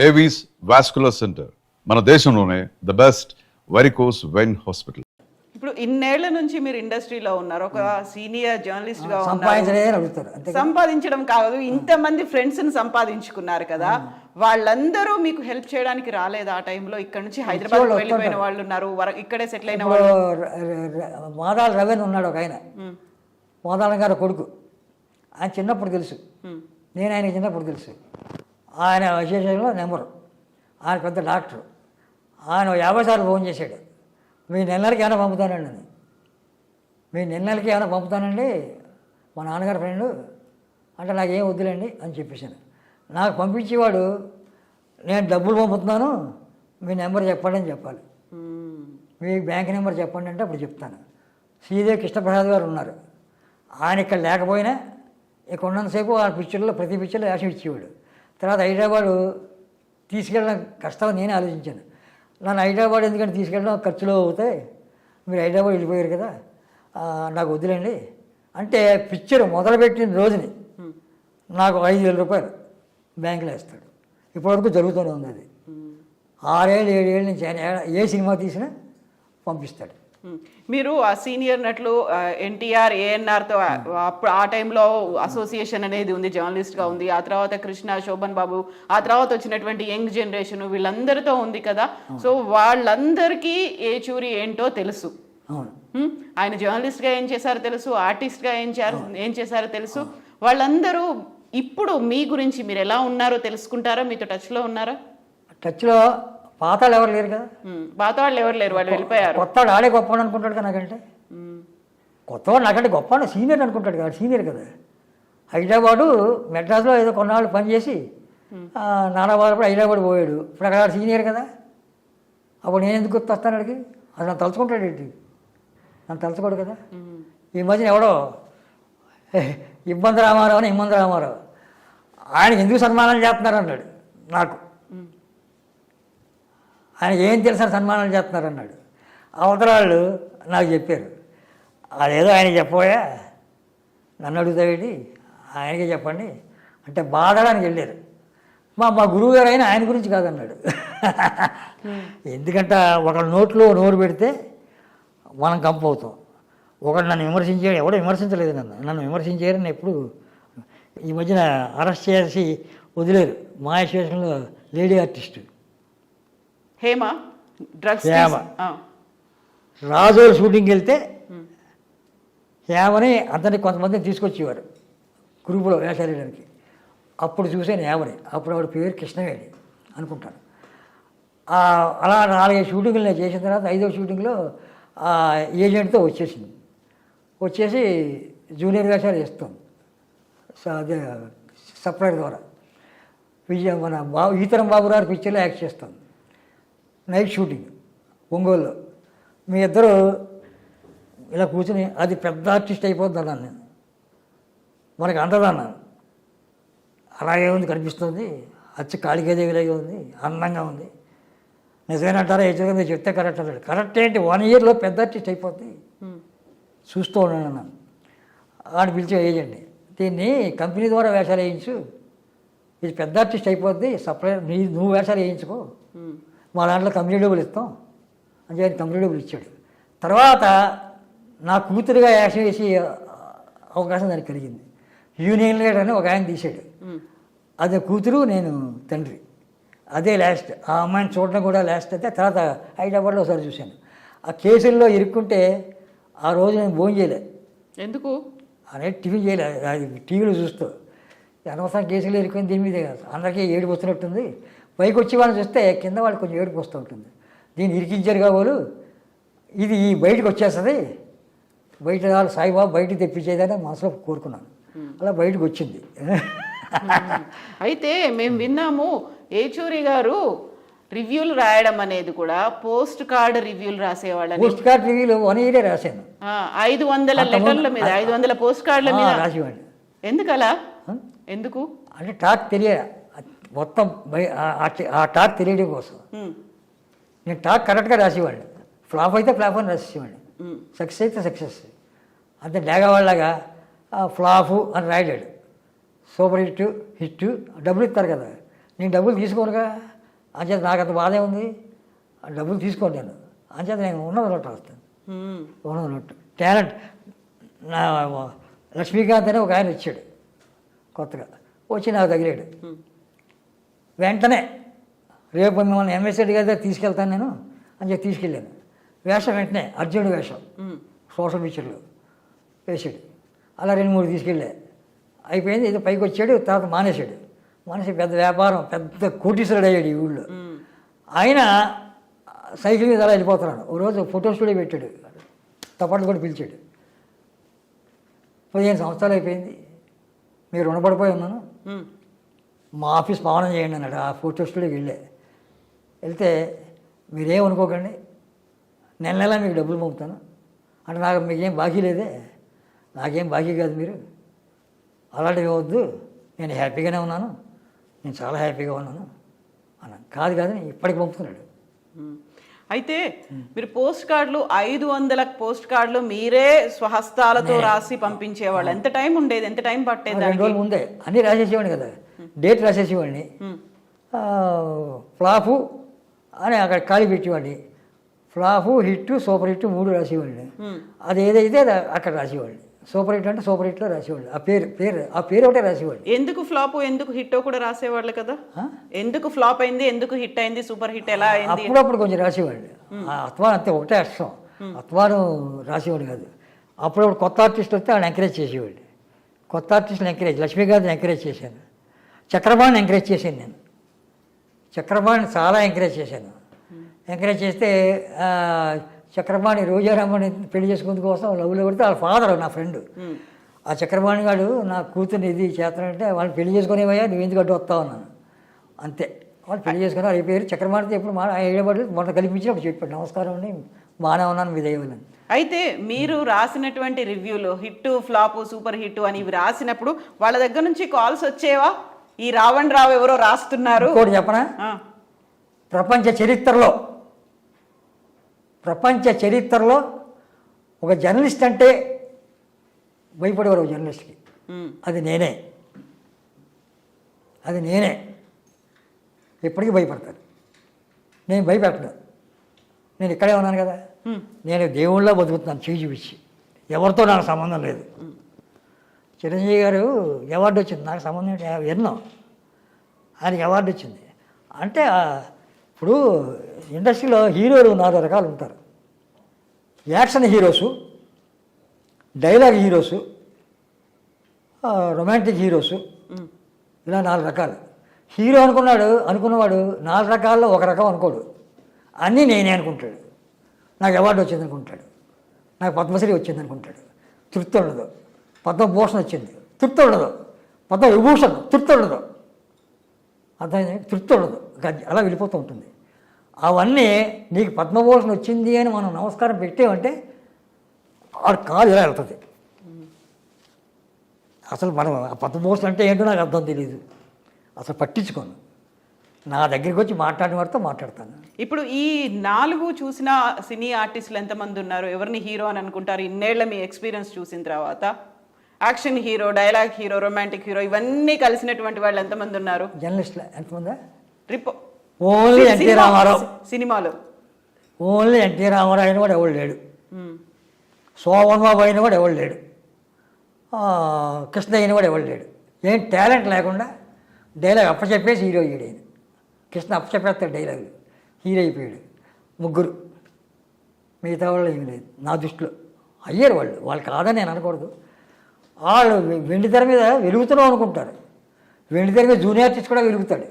Avis vascular centre మన దేశంలోనే the best varicose vein hospital. ఇప్పుడు ఇన్నేళ్ల నుంచి మీరు ఇండస్ట్రీలో ఉన్నారు, ఒక సీనియర్ జర్నలిస్ట్ గా సంపాదించడం కాదు, ఇంతమంది ఫ్రెండ్స్ ని సంపాదించుకున్నారు కదా, వాళ్ళందరూ మీకు హెల్ప్ చేయడానికి రాలేదు ఆ టైంలో? ఇక్కడ నుంచి హైదరాబాద్ వెళ్ళిపోయిన వాళ్ళు ఉన్నారు, ఇక్కడే సెటిల్ అయిన వాళ్ళు. మోదాల రవీన్ ఉన్నాడు ఒక ఆయన, మోదాల గారు కొడుకు. ఆయన చిన్నప్పుడు తెలుసు, నేను ఆయన చిన్నప్పుడు తెలుసు. ఆయన విశేషంలో నెంబరు, ఆయన పెద్ద డాక్టర్. ఆయన 50 సార్లు ఫోన్ చేశాడు, మీ నెలలకి ఏమైనా పంపుతానండి అని. మీ నెలలకి ఏమైనా పంపుతానండి మా నాన్నగారి ఫ్రెండు అంటే నాకేం వద్దులేండి అని చెప్పేశాను. నాకు పంపించేవాడు, నేను డబ్బులు పంపుతున్నాను మీ నెంబర్ చెప్పండి అని చెప్పాలి. మీ బ్యాంక్ నెంబర్ చెప్పండి అంటే అప్పుడు చెప్తాను. శ్రీదేవి కృష్ణప్రసాద్ గారు ఉన్నారు, ఆయన ఇక్కడ లేకపోయినా ఇక్కడ ఉన్నంతసేపు ఆ పిక్చర్లో ప్రతి పిక్చర్లో వేషం ఇచ్చేవాడు. తర్వాత హైదరాబాదు తీసుకెళ్ళడం కష్టం నేనే ఆలోచించాను. నన్ను హైదరాబాద్ ఎందుకంటే తీసుకెళ్ళడం ఖర్చులో అవుతాయి, మీరు హైదరాబాద్ వెళ్ళిపోయారు కదా నాకు వద్దులేండి అంటే పిక్చర్ మొదలుపెట్టిన రోజుని నాకు 5,000 రూపాయలు బ్యాంకులో వేస్తాడు. ఇప్పటివరకు జరుగుతూనే ఉంది అది. 6 ఏళ్ళు 7 ఏళ్ళ నుంచి ఏ సినిమా తీసినా పంపిస్తాడు. మీరు ఆ సీనియర్ నటులు ఎన్టీఆర్, ఏఎన్ఆర్తో అప్పుడు ఆ టైంలో అసోసియేషన్ అనేది ఉంది, జర్నలిస్ట్గా ఉంది. ఆ తర్వాత కృష్ణ, శోభన్ బాబు, ఆ తర్వాత వచ్చినటువంటి యంగ్ జనరేషన్ వీళ్ళందరితో ఉంది కదా. సో వాళ్ళందరికీ ఏచూరి ఏంటో తెలుసు. ఆయన జర్నలిస్ట్గా ఏం చేశారో తెలుసు, ఆర్టిస్ట్గా ఏం చేశారో తెలుసు. వాళ్ళందరూ ఇప్పుడు మీ గురించి మీరు ఎలా ఉన్నారో తెలుసుకుంటారా? మీతో టచ్లో ఉన్నారా? టచ్లో పాతాళ్ళు ఎవరు లేరు కదా. పాతవాళ్ళు ఎవరు లేరు, వాళ్ళు వెళ్ళిపోయారు. కొత్తవాడు ఆడే గొప్పవాడు అనుకుంటాడు కదా నాకంటే. కొత్తవాడు నాకంటే గొప్పవాడు సీనియర్ అనుకుంటాడు కదా, సీనియర్ కదా. హైదరాబాదు మెడ్రాస్లో ఏదో కొన్నాళ్ళు పనిచేసి నానాబాదప్పుడు హైదరాబాద్ పోయాడు. ఇప్పుడు అక్కడ సీనియర్ కదా. అప్పుడు నేను ఎందుకు గుర్తొస్తాను అడిగి? అది నన్ను తలుచుకుంటాడు ఏంటి? నన్ను తలుచుకోడు కదా. ఈ మధ్యన ఎవడో ఇబ్బంది రామారావు అని ఇబ్బంది రామారావు ఆయనకి ఎందుకు సన్మానాలు చేస్తున్నారు అన్నాడు. నాకు ఆయనకి ఏం తెలుసని సన్మానాలు చేస్తున్నారు అన్నాడు. అవతరాళ్ళు నాకు చెప్పారు, అదేదో ఆయన చెప్పబోయా నన్ను అడుగుతావేంటి, ఆయనకే చెప్పండి అంటే బాధడానికి వెళ్ళారు. మా గురువు గారు అయినా ఆయన గురించి కాదన్నాడు. ఎందుకంటే ఒకళ్ళ నోట్లో నోరు పెడితే మనం కంపు అవుతాం. ఒకడు నన్ను విమర్శించాడు, ఎవడో విమర్శించలేదు నన్ను విమర్శించారని ఎప్పుడు. ఈ మధ్యన అరెస్ట్ చేసి వదిలేరు మాయశేషంలో లేడీ ఆర్టిస్టు హేమ, రాజోలు షూటింగ్కి వెళ్తే హేమని అతన్ని కొంతమందిని తీసుకొచ్చేవారు గ్రూపులో వేషాలేయడానికి. అప్పుడు చూసాను హేమని. అప్పుడు ఆవిడ పేరు కృష్ణవేణి అనుకుంటాను. అలా 4-5 షూటింగ్లు నేను చేసిన తర్వాత 5వ షూటింగ్లో ఏజెంట్తో వచ్చేసి జూనియర్ వేషాలు వేస్తాం. అదే సప్లైర్ ద్వారా మన ఈతరం బాబు గారి పిక్చర్లో యాక్ట్ చేస్తాం. నైట్ షూటింగ్ ఒంగోలులో. మీ ఇద్దరు ఇలా కూర్చుని అది పెద్ద ఆర్టిస్ట్ అయిపోద్ది అన్నాను నేను. మనకి అందదన్నాను. అలాగే ఉంది, కనిపిస్తుంది, అచ్చి కాళికాదేవిలాగే ఉంది, అందంగా ఉంది. నిజమేనంటారా? ఏజెంట్గా మీరు చెప్తే కరెక్ట్ అన్నాడు. కరెక్ట్ ఏంటి, 1 ఇయర్లో పెద్ద ఆర్టిస్ట్ అయిపోద్ది, చూస్తూ ఉన్నాను అన్నాను. ఆడు పిలిచే ఏజెంట్ని, దీన్ని కంపెనీ ద్వారా వేషాలు వేయించు, ఇది పెద్ద ఆర్టిస్ట్ అయిపోద్ది, సప్లై నువ్వు వేషాలు వేయించుకో, మా దాంట్లో కంపెనీ డబ్బులు ఇస్తాం అని చెప్పి కంపెనీ డబ్బులు ఇచ్చాడు. తర్వాత నా కూతురుగా వేషం వేసి అవకాశం దానికి కలిగింది. యూనియన్ లీడర్ అని ఒక ఆయన తీశాడు. అదే కూతురు, నేను తండ్రి. అదే లాస్ట్. ఆ అమ్మాయిని చూడడం కూడా లాస్ట్. అయితే తర్వాత హైదరాబాద్లో ఒకసారి చూశాను. ఆ కేసుల్లో ఇరుక్కుంటే ఆ రోజు నేను భోజనం చేయలేదు. ఎందుకు అనేది టిఫిన్ చేయలేదు, టీవీలో చూస్తూ. అనవసరం కేసులు ఇరుక్కుని దీని మీదే కాదు, అందరికీ ఏడుపు వస్తున్నట్టుంది. పైకి వచ్చి వాళ్ళని చూస్తే కింద వాళ్ళు కొంచెం ఏడుపు వస్తూ ఉంటుంది. దీన్ని ఇరికించారు కాబోలు ఇది బయటకు వచ్చేస్తుంది, బయట వాళ్ళు సాయిబాబు బయటకు తెప్పించేదని మనసులో కోరుకున్నాను. అలా బయటకు వచ్చింది. అయితే మేము విన్నాము ఏచూరి గారు రివ్యూలు రాయడం అనేది కూడా పోస్ట్ కార్డ్ రివ్యూలు రాసేవాళ్ళని. పోస్ట్ కార్డ్ రివ్యూలు 1 ఇయరే రాశాను. 500 లెటర్ల మీద, 500 పోస్ట్ కార్డుల మీద రాసేవాడిని. ఎందుకలా? ఎందుకు అంటే టాక్ తెలియదు, మొత్తం ఆ టాక్ తెలియడం కోసం నేను టాక్ కరెక్ట్గా రాసేవాడిని. ఫ్లాప్ అయితే ఫ్లాప్ అని రాసేవాడిని, సక్సెస్ అయితే సక్సెస్. అంతే డేగవాళ్ళగా ఫ్లాపు అని రాయడాడు. సూపర్ హిట్ డబ్బులు ఇస్తారు కదా, నేను డబ్బులు తీసుకోనుగా. అంచేత నాకు అంత బాధే ఉంది, ఆ డబ్బులు తీసుకోండి నేను. అంచేత నేను ఉన్నది నోట్ రాస్తాను, ఉన్నది నోట్. టాలెంట్ నా లక్ష్మీకాంత్ అని ఒక ఆయన వచ్చాడు కొత్తగా, వచ్చి నాకు తగిలాడు. వెంటనే రేపు మిమ్మల్ని ఎంఎస్ రెడ్డి గారి దగ్గర తీసుకెళ్తాను నేను అని చెప్పి తీసుకెళ్ళాను. వేషం వెంటనే అర్జునుడు వేషం సోషల్ పిక్చర్లో వేసాడు. అలా 2-3 తీసుకెళ్ళా, అయిపోయింది. ఏదో పైకి వచ్చాడు, తర్వాత మానేశాడు. మానేసి పెద్ద వ్యాపారం, పెద్ద కోటీశ్వరుడు అయ్యాడు ఈ ఊళ్ళో. ఆయన సైకిల్ మీద అలా వెళ్ళిపోతున్నాడు. ఓ రోజు ఫోటో స్టూడియో పెట్టాడు, తప్పట్లు కూడా పిలిచాడు. 15 సంవత్సరాలు అయిపోయింది, మీరు రుణపడిపోయి ఉన్నాను, మా ఆఫీస్ పావనం చేయండి అన్నాడు. ఆ ఫోటో స్టూడియోకి వెళ్తే మీరేమనుకోకండి, నెల నెల మీకు డబ్బులు పంపుతాను అంటే, నాకు మీకేం బాకీ లేదే, నాకేం బాకీ కాదు, మీరు అలాంటివి ఇవ్వద్దు, నేను హ్యాపీగానే ఉన్నాను, నేను చాలా హ్యాపీగా ఉన్నాను అన్నాను. కాదు ఇప్పటికి పంపుతున్నాడు. అయితే మీరు పోస్ట్ కార్డులు 500 పోస్ట్ కార్డులు మీరే స్వహస్తాలతో రాసి పంపించేవాళ్ళు. ఎంత టైం ఉండేది, ఎంత టైం పట్టేది? 2 రోజుల ముందే అన్నీ రాసేసేవాడిని కదా, డేట్ రాసేసేవాడిని. ఫ్లాపు అని అక్కడ ఖాళీ పెట్టేవాడిని. ఫ్లాపు, హిట్, సూపర్ హిట్ 3 రాసేవాడిని. అది ఏదైతే అక్కడ రాసేవాడిని. సూపర్ హిట్ అంటే సూపర్ హిట్లో రాసేవాళ్ళు. ఆ పేరు ఒకటే రాసేవాళ్ళు. ఎందుకు ఫ్లాప్, ఎందుకు హిట్ కూడా రాసేవాళ్ళు కదా? ఎందుకు ఫ్లాప్ అయింది, ఎందుకు హిట్ అయింది, సూపర్ హిట్ ఎలా అయింది? అప్పుడప్పుడు కొంచెం రాసేవాళ్ళు. అత్వాన్ అంతే ఒకటే అక్షరం, అత్వాను రాసేవాడు కాదు. అప్పుడప్పుడు కొత్త ఆర్టిస్ట్ వస్తే ఆయన ఎంకరేజ్ చేసేవాళ్ళు. కొత్త ఆర్టిస్ట్ని ఎంకరేజ్, లక్ష్మీకాంత్ని ఎంకరేజ్ చేశాను, చక్రపాణిని ఎంకరేజ్ చేశాను నేను. చక్రపాణిని చాలా ఎంకరేజ్ చేశాను. ఎంకరేజ్ చేస్తే చక్రపాణి రోజారామని పెళ్లి చేసుకునే కోసం లవ్లో పడితే వాళ్ళ ఫాదర్ నా ఫ్రెండ్. ఆ చక్రపాణి గారు నా కూతుర్ని ఇది చేస్తానంటే వాళ్ళు పెళ్లి చేసుకునేవయ్యా, నువ్వు ఎందుకు అడ్డు వస్తావు అన్నాను. అంతే, వాళ్ళు పెళ్లి చేసుకుని వాళ్ళ పేరు చక్రపాణితో ఎప్పుడు ఏడబడి మొన్న కల్పించి అప్పుడు చెప్పాడు, నమస్కారం అండి, బాగానే ఉన్నాను మీ దయవలని. అయితే మీరు రాసినటువంటి రివ్యూలు హిట్, ఫ్లాప్, సూపర్ హిట్ అని ఇవి రాసినప్పుడు వాళ్ళ దగ్గర నుంచి కాల్స్ వచ్చేవా? ఈ రావణ్ రావు ఎవరో రాస్తున్నారు. ఇంకోటి చెప్పనా, ప్రపంచ చరిత్రలో ఒక జర్నలిస్ట్ అంటే భయపడేవారు. జర్నలిస్ట్కి అది నేనే ఎప్పటికీ భయపడతాను. నేను భయపెట్టను, నేను ఇక్కడే ఉన్నాను కదా, నేను దేవుళ్ళ బతుకుతున్నాను చేయి చూపించి, ఎవరితో నాకు సంబంధం లేదు. చిరంజీవి గారు అవార్డు వచ్చింది, నాకు సంబంధం ఎన్నో, ఆయనకి అవార్డు వచ్చింది. అంటే ఇప్పుడు ఇండస్ట్రీలో హీరోలు 4 రకాలు ఉంటారు. Action heroes, dialogue heroes, romantic heroes, ఇలా 4 రకాలు. హీరో అనుకున్నవాడు 4 రకాల్లో ఒక రకం అనుకోడు, అన్నీ నేనే అనుకుంటాడు. నాకు అవార్డు వచ్చింది అనుకుంటాడు, నాకు పద్మశ్రీ వచ్చింది అనుకుంటాడు, తృప్తి ఉండదు. పద్మభూషణ్ వచ్చింది, తృప్తి ఉండదు. పద్మవిభూషణ్ తృప్తి ఉండదు, అర్థమైంది, తృప్తి ఉండదు, అలా వెళ్ళిపోతూ ఉంటుంది. అవన్నీ నీకు పద్మభూషణ్ వచ్చింది అని మనం నమస్కారం పెట్టామంటే ఆ కాలు ఇలా వెళ్తుంది. అసలు మనం ఆ పద్మభూషణ్ అంటే ఏంటో నాకు అర్థం తెలియదు, అసలు పట్టించుకోను. నా దగ్గరికి వచ్చి మాట్లాడిన వారితో మాట్లాడతాను. ఇప్పుడు ఈ 4 చూసిన సినీ ఆర్టిస్టులు ఎంతమంది ఉన్నారు? ఎవరిని హీరో అని అనుకుంటారు ఇన్నేళ్ల మీ ఎక్స్పీరియన్స్ చూసిన తర్వాత? Action hero, dialogue hero, romantic hero, ఇవన్నీ కలిసినటువంటి వాళ్ళు ఎంతమంది ఉన్నారు? జర్నలిస్టులు ఎంతమంది? ఓన్లీ ఎన్టీ రామారావు సినిమాలో ఓన్లీ ఎన్టీ రామారావు అయిన వాడు ఎవడు లేడు, సోమన్ బాబు అయిన వాడు ఎవడు లేడు, కృష్ణ అయిన వాడు ఎవడు లేడు. ఏం టాలెంట్ లేకుండా డైలాగ్ అప్పచెప్పేసి హీరో అయ్యాడు ఆయన. కృష్ణ అప్పచెప్పేస్తాడు డైలాగులు, హీరో అయిపోయాడు. 3 మిగతా వాళ్ళు ఏమి లేదు నా దృష్టిలో. అయ్యారు వాళ్ళు కాదని నేను అనకూడదు. వాళ్ళు వెండితెర మీద వెలుగుతున్నాం అనుకుంటారు, వెండితెర మీద జూనియర్ ఆర్టిస్ట్ కూడా వెలుగుతాడు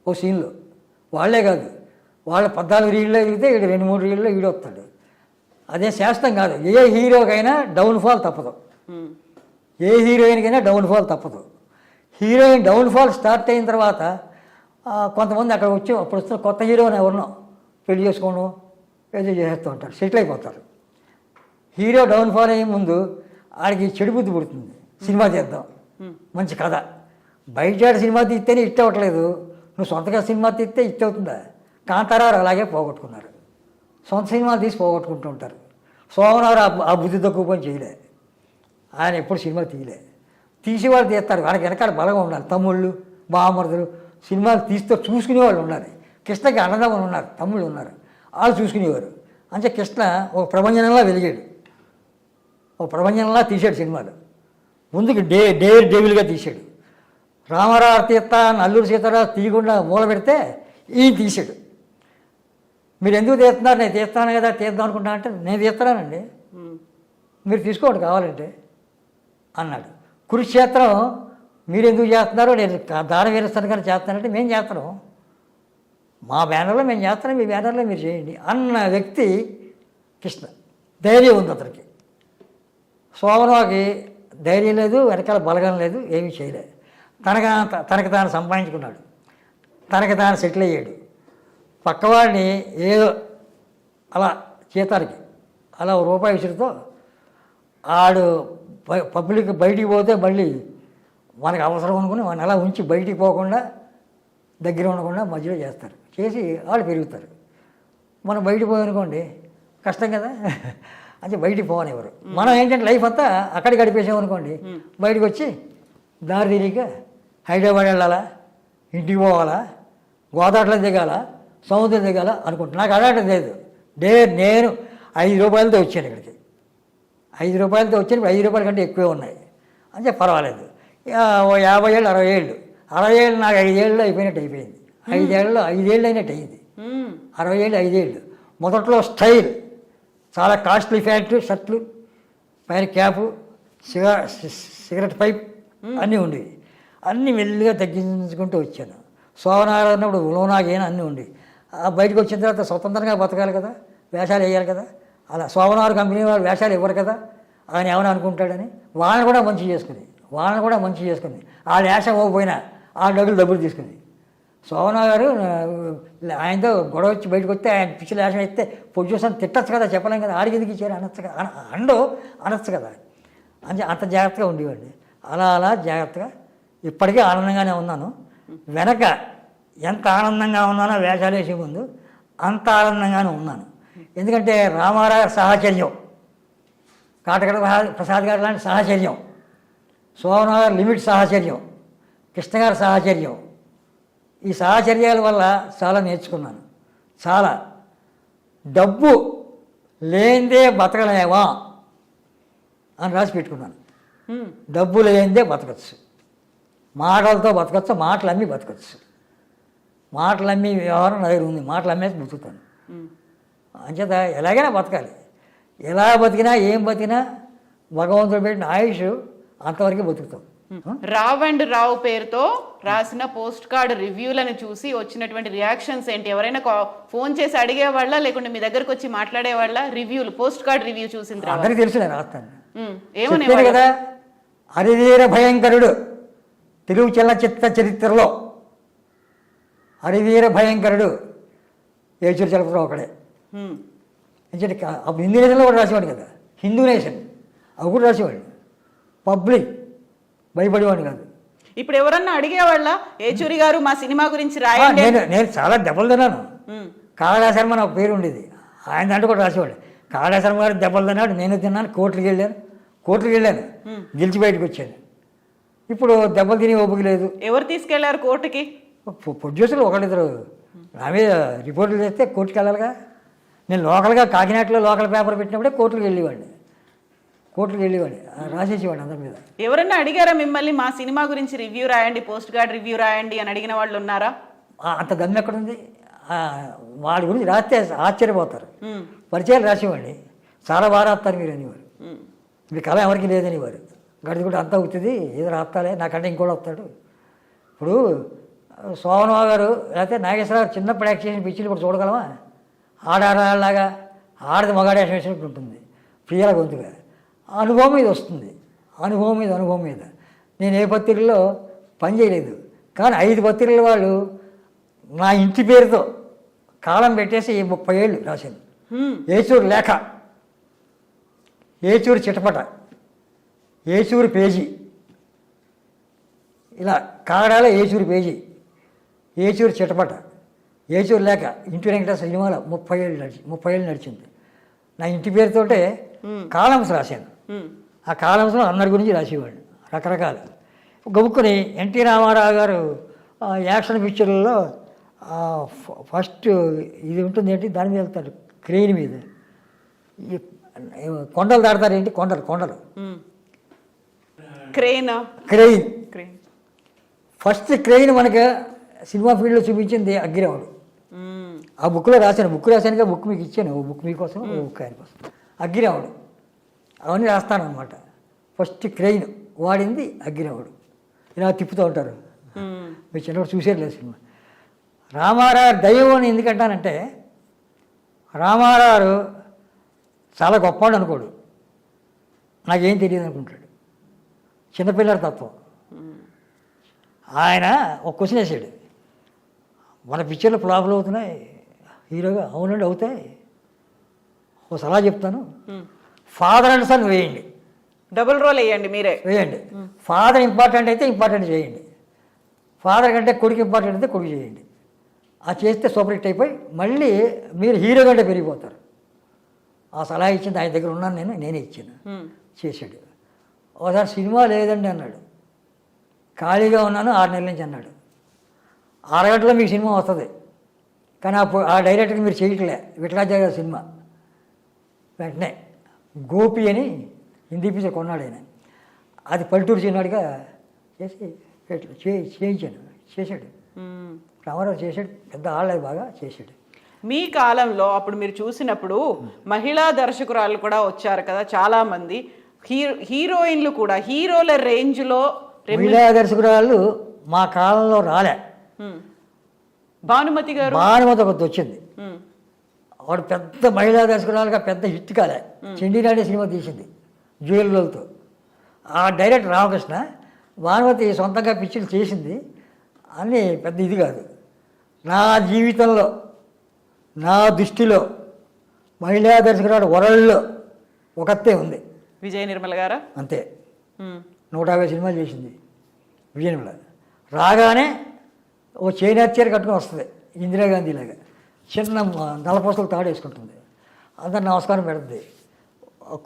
ఓ సీన్లో. వాళ్ళే కాదు, వాళ్ళు 14 రీల్లో వెలిగితే వీడు 2-3 రీల్లో వీడు వస్తాడు. అదే శాస్త్రం కాదు. ఏ హీరోకైనా డౌన్ఫాల్ తప్పదు, ఏ హీరోయిన్కైనా డౌన్ఫాల్ తప్పదు. హీరోయిన్ డౌన్ఫాల్ స్టార్ట్ అయిన తర్వాత కొంతమంది అక్కడ వచ్చి అప్పుడు వస్తున్న కొత్త హీరోని ఎవరినో పెళ్లి చేసుకోవడం ఏదో చేస్తూ ఉంటారు, సెటిల్ అయిపోతారు. హీరో డౌన్ఫాల్ అయ్యే ముందు ఆడికి చెడు బుద్ధి పుడుతుంది, సినిమా చేద్దాం, మంచి కథ. బయట సినిమా తీస్తేనే ఇష్ట అవ్వట్లేదు, నువ్వు సొంతగా సినిమా తీస్తే ఇష్ట అవుతుందా? కాంతారావు అలాగే పోగొట్టుకున్నారు, సొంత సినిమాలు తీసి పోగొట్టుకుంటూ ఉంటారు. సోమనారు ఆ బుద్ధి తక్కువ పని చేయలే, ఆయన ఎప్పుడు సినిమా తీసేవాళ్ళు తీస్తారు. వాళ్ళకి వెనకాల బలంగా ఉండాలి, తమ్ముళ్ళు బామర్దులు సినిమాలు తీస్తూ చూసుకునే వాళ్ళు ఉండాలి. కృష్ణకి అన్నదమ్ములు ఉన్నారు, తమ్ముళ్ళు ఉన్నారు, వాళ్ళు చూసుకునేవారు. అంటే కృష్ణ ఒక ప్రభంజనంలా వెలిగాడు, ఒక ప్రభంజనంలా తీశాడు సినిమాలు. ముందుకు డేవిల్గా తీశాడు. రామారావు తీస్తా అల్లూరి సీతారావు తీయకుండా మూల పెడితే ఈయన తీశాడు. మీరు ఎందుకు తీస్తున్నారు? నేను తీస్తాను కదా, తీద్దాం అనుకుంటా అంటే నేను తీస్తున్నానండి, మీరు తీసుకోండి కావాలంటే అన్నాడు. కురుక్షేత్రం మీరు ఎందుకు చేస్తున్నారో, నేను దాన వీరస్తాను కానీ చేస్తానంటే మేము చేస్తున్నాం, మా బ్యానర్లో మేము చేస్తున్నాం, మీ బ్యానర్లో మీరు చేయండి అన్న వ్యక్తి కృష్ణ. ధైర్యం ఉంది అతనికి. సోమరావుకి ధైర్యం లేదు, వెనకాల బలగం లేదు, ఏమీ చేయలేదు. తనకి తాను సంపాదించుకున్నాడు, తనకి తాను సెటిల్ అయ్యాడు. పక్కవాడిని ఏదో అలా జీతానికి అలా రూపాయి విసురుతో ఆడు పబ్లిక్ బయటికి పోతే మళ్ళీ మనకు అవసరం అనుకుని వాడిని అలా ఉంచి బయటికి పోకుండా దగ్గర ఉండకుండా మధ్యలో చేస్తారు, చేసి వాళ్ళు పెరుగుతారు. మనం బయటికి పోయానుకోండి కష్టం కదా అంటే బయటికి పోవనివ్వరు. మనం ఏంటంటే లైఫ్ అంతా అక్కడ గడిపేసామనుకోండి, బయటకు వచ్చి దారి తిరిగి హైదరాబాద్ వెళ్ళాలా, ఇంటికి పోవాలా, గోదావరిలో దిగాల, సముద్రం దిగాల అనుకుంటున్నా. నాకు అడగటం లేదు. నేను 5 రూపాయలతో వచ్చాను ఇక్కడికి, 5 రూపాయలతో వచ్చాను. ఇప్పుడు 5 రూపాయల కంటే ఎక్కువే ఉన్నాయి అంటే పర్వాలేదు. 50 ఏళ్ళు 60 ఏళ్ళు 60 ఏళ్ళు నాకు 5 ఏళ్ళు అయిపోయినట్టు అయిపోయింది. 5 ఏళ్ళు అయినట్టు అయింది. 60 ఏళ్ళు 5 ఏళ్ళు. మొదట్లో స్టైల్ చాలా కాస్ట్లీ ప్యాంట్లు, షర్ట్లు, పైన క్యాపు, సిగరెట్ పైప్ అన్నీ ఉండేవి. అన్నీ మెల్లిగా తగ్గించుకుంటూ వచ్చాను. సోమనారాయణ అన్నప్పుడు లోనాగేనా అన్నీ ఉండి బయటకు వచ్చిన తర్వాత స్వతంత్రంగా బతకాలి కదా, వేషాలు వేయాలి కదా. అలా సోమనారు కంపెనీ వాళ్ళు వేషాలు ఇవ్వరు కదా ఆయన ఏమైనా అనుకుంటాడని వాళ్ళని కూడా మంచి చేసుకుంది. ఆ వేషం ఇవ్వకపోయినా ఆ డబ్బులు తీసుకుంది. సోమనా గారు ఆయనతో గొడవ వచ్చి బయటకు వస్తే ఆయన పిచ్చి వేషం అయితే పొజిషన్ తిట్టచ్చు కదా, చెప్పలేం కదా, ఆడికి ఎందుకు ఇచ్చారు అనొచ్చు కదా. అంత జాగ్రత్తగా ఉండేవాడిని. అలా జాగ్రత్తగా ఇప్పటికీ ఆనందంగానే ఉన్నాను. వెనక ఎంత ఆనందంగా ఉన్నానో వేషాలు వేసే ముందు అంత ఆనందంగానే ఉన్నాను. ఎందుకంటే రామారావు సాహచర్యం, కాటకడ ప్రసాద్ గారు లాంటి సాహచర్యం, సోమనాథ్ గారు లిమిట్ సాహచర్యం, కృష్ణ గారి సాహచర్యం, ఈ సాహచర్యాల వల్ల చాలా నేర్చుకున్నాను. చాలా డబ్బు లేనిదే బతకలేవా అని రాసి పెట్టుకున్నాను. డబ్బు లేనిదే బతకచ్చు, మాటలతో బతకచ్చు, మాటలు అమ్మి బతకచ్చు. మాటలు అమ్మి వ్యవహారం నా దగ్గర ఉంది, మాటలు అమ్మేసి బతుకుతాను. అంచేత ఎలాగైనా బతకాలి. ఎలా బతికినా ఏం బతికినా భగవంతుడు పెట్టిన ఆయుష్ అంతవరకు బతుకుతాం. రావ్ అండ్ రావ్ పేరుతో రాసిన పోస్ట్ కార్డ్ రివ్యూలను చూసి వచ్చినటువంటి రియాక్షన్స్ ఏంటి? ఎవరైనా ఫోన్ చేసి అడిగేవాళ్ళ, లేకుంటే మీ దగ్గరకు వచ్చి మాట్లాడేవాళ్ళ? రివ్యూలు, పోస్ట్ కార్డ్ రివ్యూ చూసిన తర్వాత అందరికీ తెలుసు, నేను రాస్తాను ఏమని కదా. హరివీర భయంకరుడు తెలుగు చలనచిత్ర చరిత్రలో హరివీర భయంకరుడు ఏచూరి చలపతిరావు ఒకడే. ఎందుకంటే అప్పుడు హిందూ నేషన్లో కూడా రాసేవాడు కదా, హిందూ నేషన్ అవి కూడా రాసేవాడు. పబ్లిక్ భయపడేవాడు కాదు. ఇప్పుడు ఎవరన్నా అడిగేవాళ్ళ ఏచూరి గారు మా సినిమా గురించి రాయండి? నేను చాలా దెబ్బలు తిన్నాను. కాళా శర్మ నా పేరు ఉండేది, ఆయన దాంట్లో కూడా రాసేవాడు. కాళా శర్మ గారు దెబ్బలు తిన్నాడు, నేను తిన్నాను. కోర్టుకి వెళ్ళాను, గెలిచి బయటకు వచ్చాను. ఇప్పుడు దెబ్బలు తిని ఓపిక లేదు. ఎవరు తీసుకెళ్లారు కోర్టుకి? ప్రొడ్యూసర్లు ఒకళ్ళిద్దరు నా మీద రిపోర్టులు చేస్తే కోర్టుకి వెళ్ళాలిగా. నేను లోకల్గా కాకినాడలో లోకల్ పేపర్ పెట్టినప్పుడే కోర్టుకి వెళ్ళేవాడిని రాసేసేవాడు అందరి మీద. ఎవరన్నా అడిగారా మిమ్మల్ని మా సినిమా గురించి రివ్యూ రాయండి, పోస్ట్ కార్డ్ రివ్యూ రాయండి అని అడిగిన వాళ్ళు ఉన్నారా? అంత దమ్ము ఎక్కడుంది? వాడి గురించి రాస్తే ఆశ్చర్యపోతారు. పరిచయాలు రాసేవాడిని, చాలా బాగా రాస్తారు మీరు అనేవారు. మీ కళ ఎవరికి లేదనేవారు. గడిది కూడా అంతా అవుతుంది, ఏదో రాస్తాలే, నాకంటే ఇంకోటి వస్తాడు. ఇప్పుడు సోమనాథ్ గారు లేకపోతే నాగేశ్వరరావు చిన్నప్పుడు యాక్ట్ చేసిన పిచ్చిలు కూడా చూడగలమా? ఆడాడలాగా ఆడది మగాడు యాక్ట్ చేసినట్టు ఉంటుంది, ప్రియాల గొంతుగా. అనుభవం మీద వస్తుంది, అనుభవం మీద. నేను ఏ పత్రికల్లో పని చేయలేదు, కానీ 5 పత్రికల వాళ్ళు నా ఇంటి పేరుతో కాలం పెట్టేసి 30 ఏళ్ళు రాశాను. ఏచూరు లేఖ, ఏచూరు చిటపట, ఏచూరు పేజీ, ఇలా కాగడాల ఏచూరు పేజీ, ఏచూరు చిటపట, ఏచూరు లేఖ, ఇంటి వెంకటేశ్వర సినిమాలో 30 ఏళ్ళు నడిచింది. నా ఇంటి పేరుతోటే కాలమ్స్ రాశాను. ఆ కాలమ్స్లో అందరి గురించి రాసేవాడు, రకరకాలు. గబుక్కుని ఎన్టీ రామారావు గారు యాక్షన్ పిక్చర్లలో ఫస్ట్ ఇది ఉంటుంది ఏంటి, దాని మీద వెళ్తాడు క్రెయిన్ మీద, ఈ కొండలు దాడతారు ఏంటి, కొండలు క్రేనా? క్రెయిన్. క్రేన్. ఫస్ట్ క్రెయిన్ మనకి సినిమా ఫీల్డ్లో చూపించింది అగ్గిరాముడు. ఆ బుక్లో రాశాను, బుక్ మీకు ఇచ్చాను, ఓ బుక్ మీకోసం, ఓ బుక్ ఆయన కోసం. అగ్గిరాముడు అవన్నీ రాస్తానమాట. ఫస్ట్ క్రెయిన్ వాడింది అగ్గిరాముడు. ఇలా తిప్పుతూ ఉంటారు, మీరు చిన్నప్పుడు చూసేది లేదు సినిమా. రామారావు దైవం అని ఎందుకంటానంటే, రామారావు చాలా గొప్పవాడు అనుకోడు, నాకేం తెలియదు అనుకుంటాడు, చిన్నపిల్లల తత్వం. ఆయన ఒక క్వశ్చన్ వేసాడు, మన పిక్చర్లు ఫ్లాపులు అవుతున్నాయి హీరోగా, అవునండి అవుతాయి, ఓ సలహా చెప్తాను, ఫాదర్ అండ్ సన్ వేయండి, డబుల్ రోల్ వేయండి, మీరే వేయండి. ఫాదర్ ఇంపార్టెంట్ అయితే ఇంపార్టెంట్ చేయండి, ఫాదర్ కంటే కొడుకు ఇంపార్టెంట్ అయితే కొడుకు చేయండి. అది చేస్తే సూపర్ హిట్ అయిపోయి మళ్ళీ మీరు హీరో కంటే పెరిగిపోతారు. ఆ సలహా ఇచ్చింది ఆయన దగ్గర ఉన్నాను, నేనే ఇచ్చాను, చేశాడు. ఒకసారి సినిమా లేదండి అన్నాడు, ఖాళీగా ఉన్నాను 6 నెలల నుంచి అన్నాడు. 6 గంటల్లో మీకు సినిమా వస్తుంది, కానీ ఆ డైరెక్టర్కి మీరు చేయట్లే, విఠలాచార్య గారి సినిమా. వెంటనే గోపి అని హిందీ పిక్చర్ కొన్నాడు ఆయన, అది పల్లెటూరు చిన్నాడుగా చేసి చేయించాను, చేశాడు. రామారావు చేశాడు, పెద్ద ఆళ్ళది బాగా చేశాడు. మీ కాలంలో అప్పుడు మీరు చూసినప్పుడు మహిళా దర్శకురాలు కూడా వచ్చారు కదా చాలా మంది, హీరోయిన్లు కూడా హీరోల రేంజ్లో. మహిళా దర్శకురాలు మా కాలంలో రాలే. భానుమతి గారు, భానుమతి ఒకటి వచ్చింది, వాడు పెద్ద మహిళా దర్శకురాలుగా పెద్ద హిట్ కాలే, చెండినాడే సినిమా తీసింది జ్యువెల్తో. ఆ డైరెక్టర్ రామకృష్ణ, భానుమతి సొంతంగా పిక్చర్లు చేసింది అని పెద్ద ఇది కాదు. నా జీవితంలో, నా దృష్టిలో మహిళా దర్శకురాలు వరల్డ్లో ఒకతే ఉంది, విజయ నిర్మల గారా. అంతే. 150 సినిమాలు చేసింది విజయ నిర్మల. రాగానే ఓ చేనేత చీర కట్టుకుని వస్తుంది, ఇందిరాగాంధీలాగా చిన్న నల్లపూసలు తాడు వేసుకుంటుంది, అందరు నమస్కారం పెడుతుంది,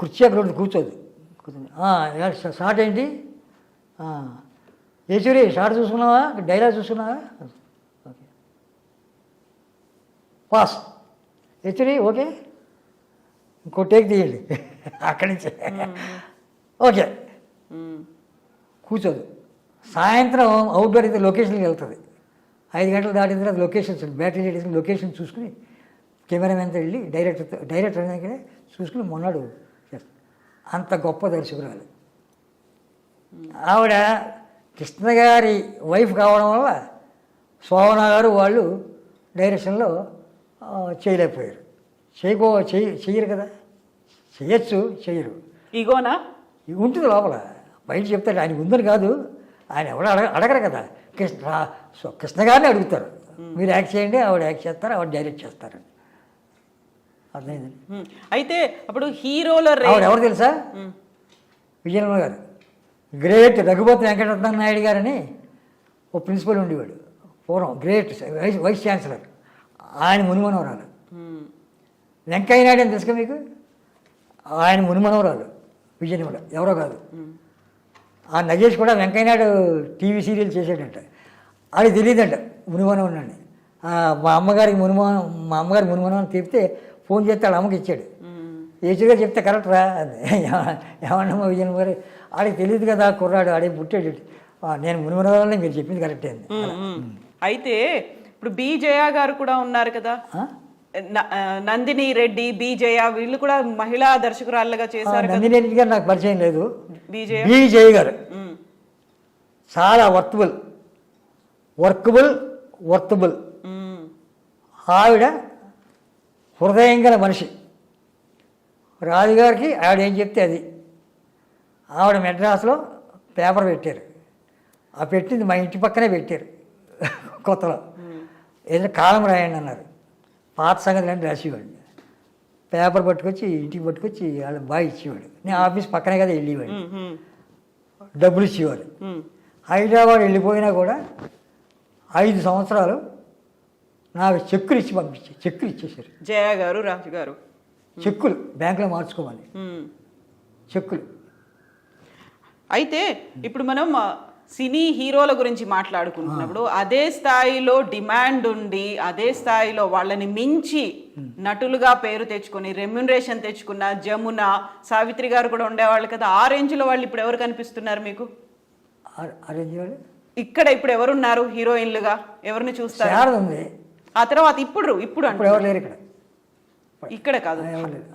కుర్చీ అక్కడ కూర్చోదు. షార్ట్ ఏంటి, ఏచూరి షార్ట్ చూసుకున్నావా, డైలాగ్ చూసుకున్నావా, ఓకే పాస్, ఏచూరి ఓకే, ఇంకో టేక్ తీయండి, అక్కడి నుంచి ఓకే, కూర్చోదు. సాయంత్రం అవుట్డోర్ అయితే లొకేషన్కి వెళ్తుంది, 5 గంటలు దాటిన తర్వాత లొకేషన్స్, బ్యాటరీ తీసుకుని లొకేషన్ చూసుకుని కెమెరామెన్తో వెళ్ళి డైరెక్టర్ దగ్గర చూసుకుని మొన్నాడు చేస్తాడు. అంత గొప్ప దర్శకురాలు ఆవిడ. కృష్ణ గారి వైఫ్ కావడం వల్ల శోభన గారు వాళ్ళు డైరెక్షన్లో చేయలేకపోయారు. చెయ్యరు కదా, చేయొచ్చు, చెయ్యరు. ఈగోనా ఉంటుంది లోపల, బయట చెప్తాడు. ఆయన ఉందని కాదు, ఆయన ఎవరు అడగరు కదా. కృష్ణ గారిని అడుగుతారు, మీరు యాక్ట్ చేయండి, ఆవిడ యాక్ట్ చేస్తారు, ఆవిడ డైరెక్ట్ చేస్తారు. అర్థమైందండి. అయితే అప్పుడు హీరోల ఆవిడ ఎవరు తెలుసా, విజయనగరం గారు, గ్రేట్ రఘుపతి వెంకటరత్న నాయుడు గారని ఓ ప్రిన్సిపల్ ఉండేవాడు పూర్వం, గ్రేట్ వైస్ ఛాన్సలర్, ఆయన మునిమనవరాలు. వెంకయ్య నాయుడు అని తెలుసుగా మీకు, ఆయన మునిమనవరాలు విజయనగరం, ఎవరో కాదు. ఆ నగేష్ కూడా వెంకయ్యనాయుడు టీవీ సీరియల్ చేసాడంట, అది తెలియదంట మునిమనవరాన్ని. మా అమ్మగారి మునిమనవరం చెప్తే ఫోన్ చేస్తే వాళ్ళ అమ్మకి ఇచ్చాడు. ఏచుగా చెప్తే కరెక్ట్ రా అది, ఏమన్నా విజయన్ గారు ఆడికి తెలియదు కదా కుర్రాడు, ఆడే పుట్టాడు, నేను మునిమనవరాన్ని మీరు చెప్పింది కరెక్టే అంది. అయితే ఇప్పుడు బి జయ గారు కూడా ఉన్నారు కదా, నందిని రెడ్డి, బి జయ, వీళ్ళు కూడా మహిళా దర్శకురాళ్ళగా చేశారు. నందిని రెడ్డి గారు నాకు పరిచయం లేదు, బి జయ గారు చాలా వర్కబుల్. ఆవిడ హృదయం గల మనిషి. రాజుగారికి ఆవిడ ఏం చెప్తే అది. ఆవిడ మెడ్రాస్లో పేపర్ పెట్టారు, ఆ పెట్టింది మా ఇంటి పక్కనే పెట్టారు కొత్తలో. ఏదైనా కాలం రాయండి అన్నారు, పాత సంగతులు అంటే రాసేవాడిని. పేపర్ పట్టుకొచ్చి ఇంటికి పట్టుకొచ్చి వాళ్ళ బాగా ఇచ్చేవాడు, నేను ఆఫీస్ పక్కనే కదా వెళ్ళేవాడు, డబ్బులు ఇచ్చేవాడు. హైదరాబాద్ వెళ్ళిపోయినా కూడా 5 సంవత్సరాలు నాకు చెక్కులు ఇచ్చేసారు. జయ గారు, రాజు గారు చెక్కులు బ్యాంకులో మార్చుకోవాలి, చెక్కులు. అయితే ఇప్పుడు మనం సినీ హీరోల గురించి మాట్లాడుకుంటున్నప్పుడు అదే స్థాయిలో డిమాండ్ ఉండి అదే స్థాయిలో వాళ్ళని మించి నటులుగా పేరు తెచ్చుకొని రెమ్యునరేషన్ తెచ్చుకున్న జమున, సావిత్రి గారు కూడా ఉండేవాళ్ళు కదా. ఆ రేంజ్ లో వాళ్ళు ఇప్పుడు ఎవరు కనిపిస్తున్నారు మీకు? ఇక్కడ ఇప్పుడు ఎవరున్నారు హీరోయిన్లుగా? ఎవరిని చూస్తారు? ఆ తర్వాత ఇప్పుడు ఎవరు లేరు ఇక్కడ. ఇక్కడ కాదు,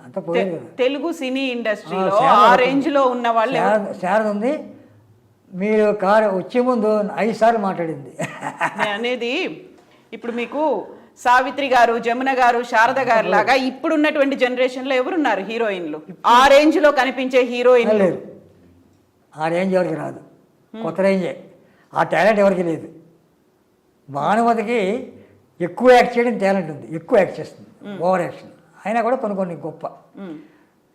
అంత పోయారు. తెలుగు సినీ ఇండస్ట్రీలో ఆ రేంజ్ లో ఉన్న వాళ్ళు శారద ఉంది. మీరు కారు వచ్చే ముందు 5 సార్లు మాట్లాడింది. అనేది ఇప్పుడు మీకు సావిత్రి గారు, జమున గారు, శారద గారు లాగా ఇప్పుడున్నటువంటి జనరేషన్ లో ఎవరున్నారు హీరోయిన్లు? ఆ రేంజ్ లో కనిపించే హీరోయిన్ లేరు. ఆ రేంజ్ ఎవరికి రాదు, కొత్త రేంజే. ఆ టాలెంట్ ఎవరికి లేదు. భానుమతికి ఎక్కువ యాక్ట్ చేయడం టాలెంట్ ఉంది, ఎక్కువ యాక్ట్ చేస్తుంది, ఓవర్ యాక్షన్. అయినా కూడా కొన్ని గొప్ప.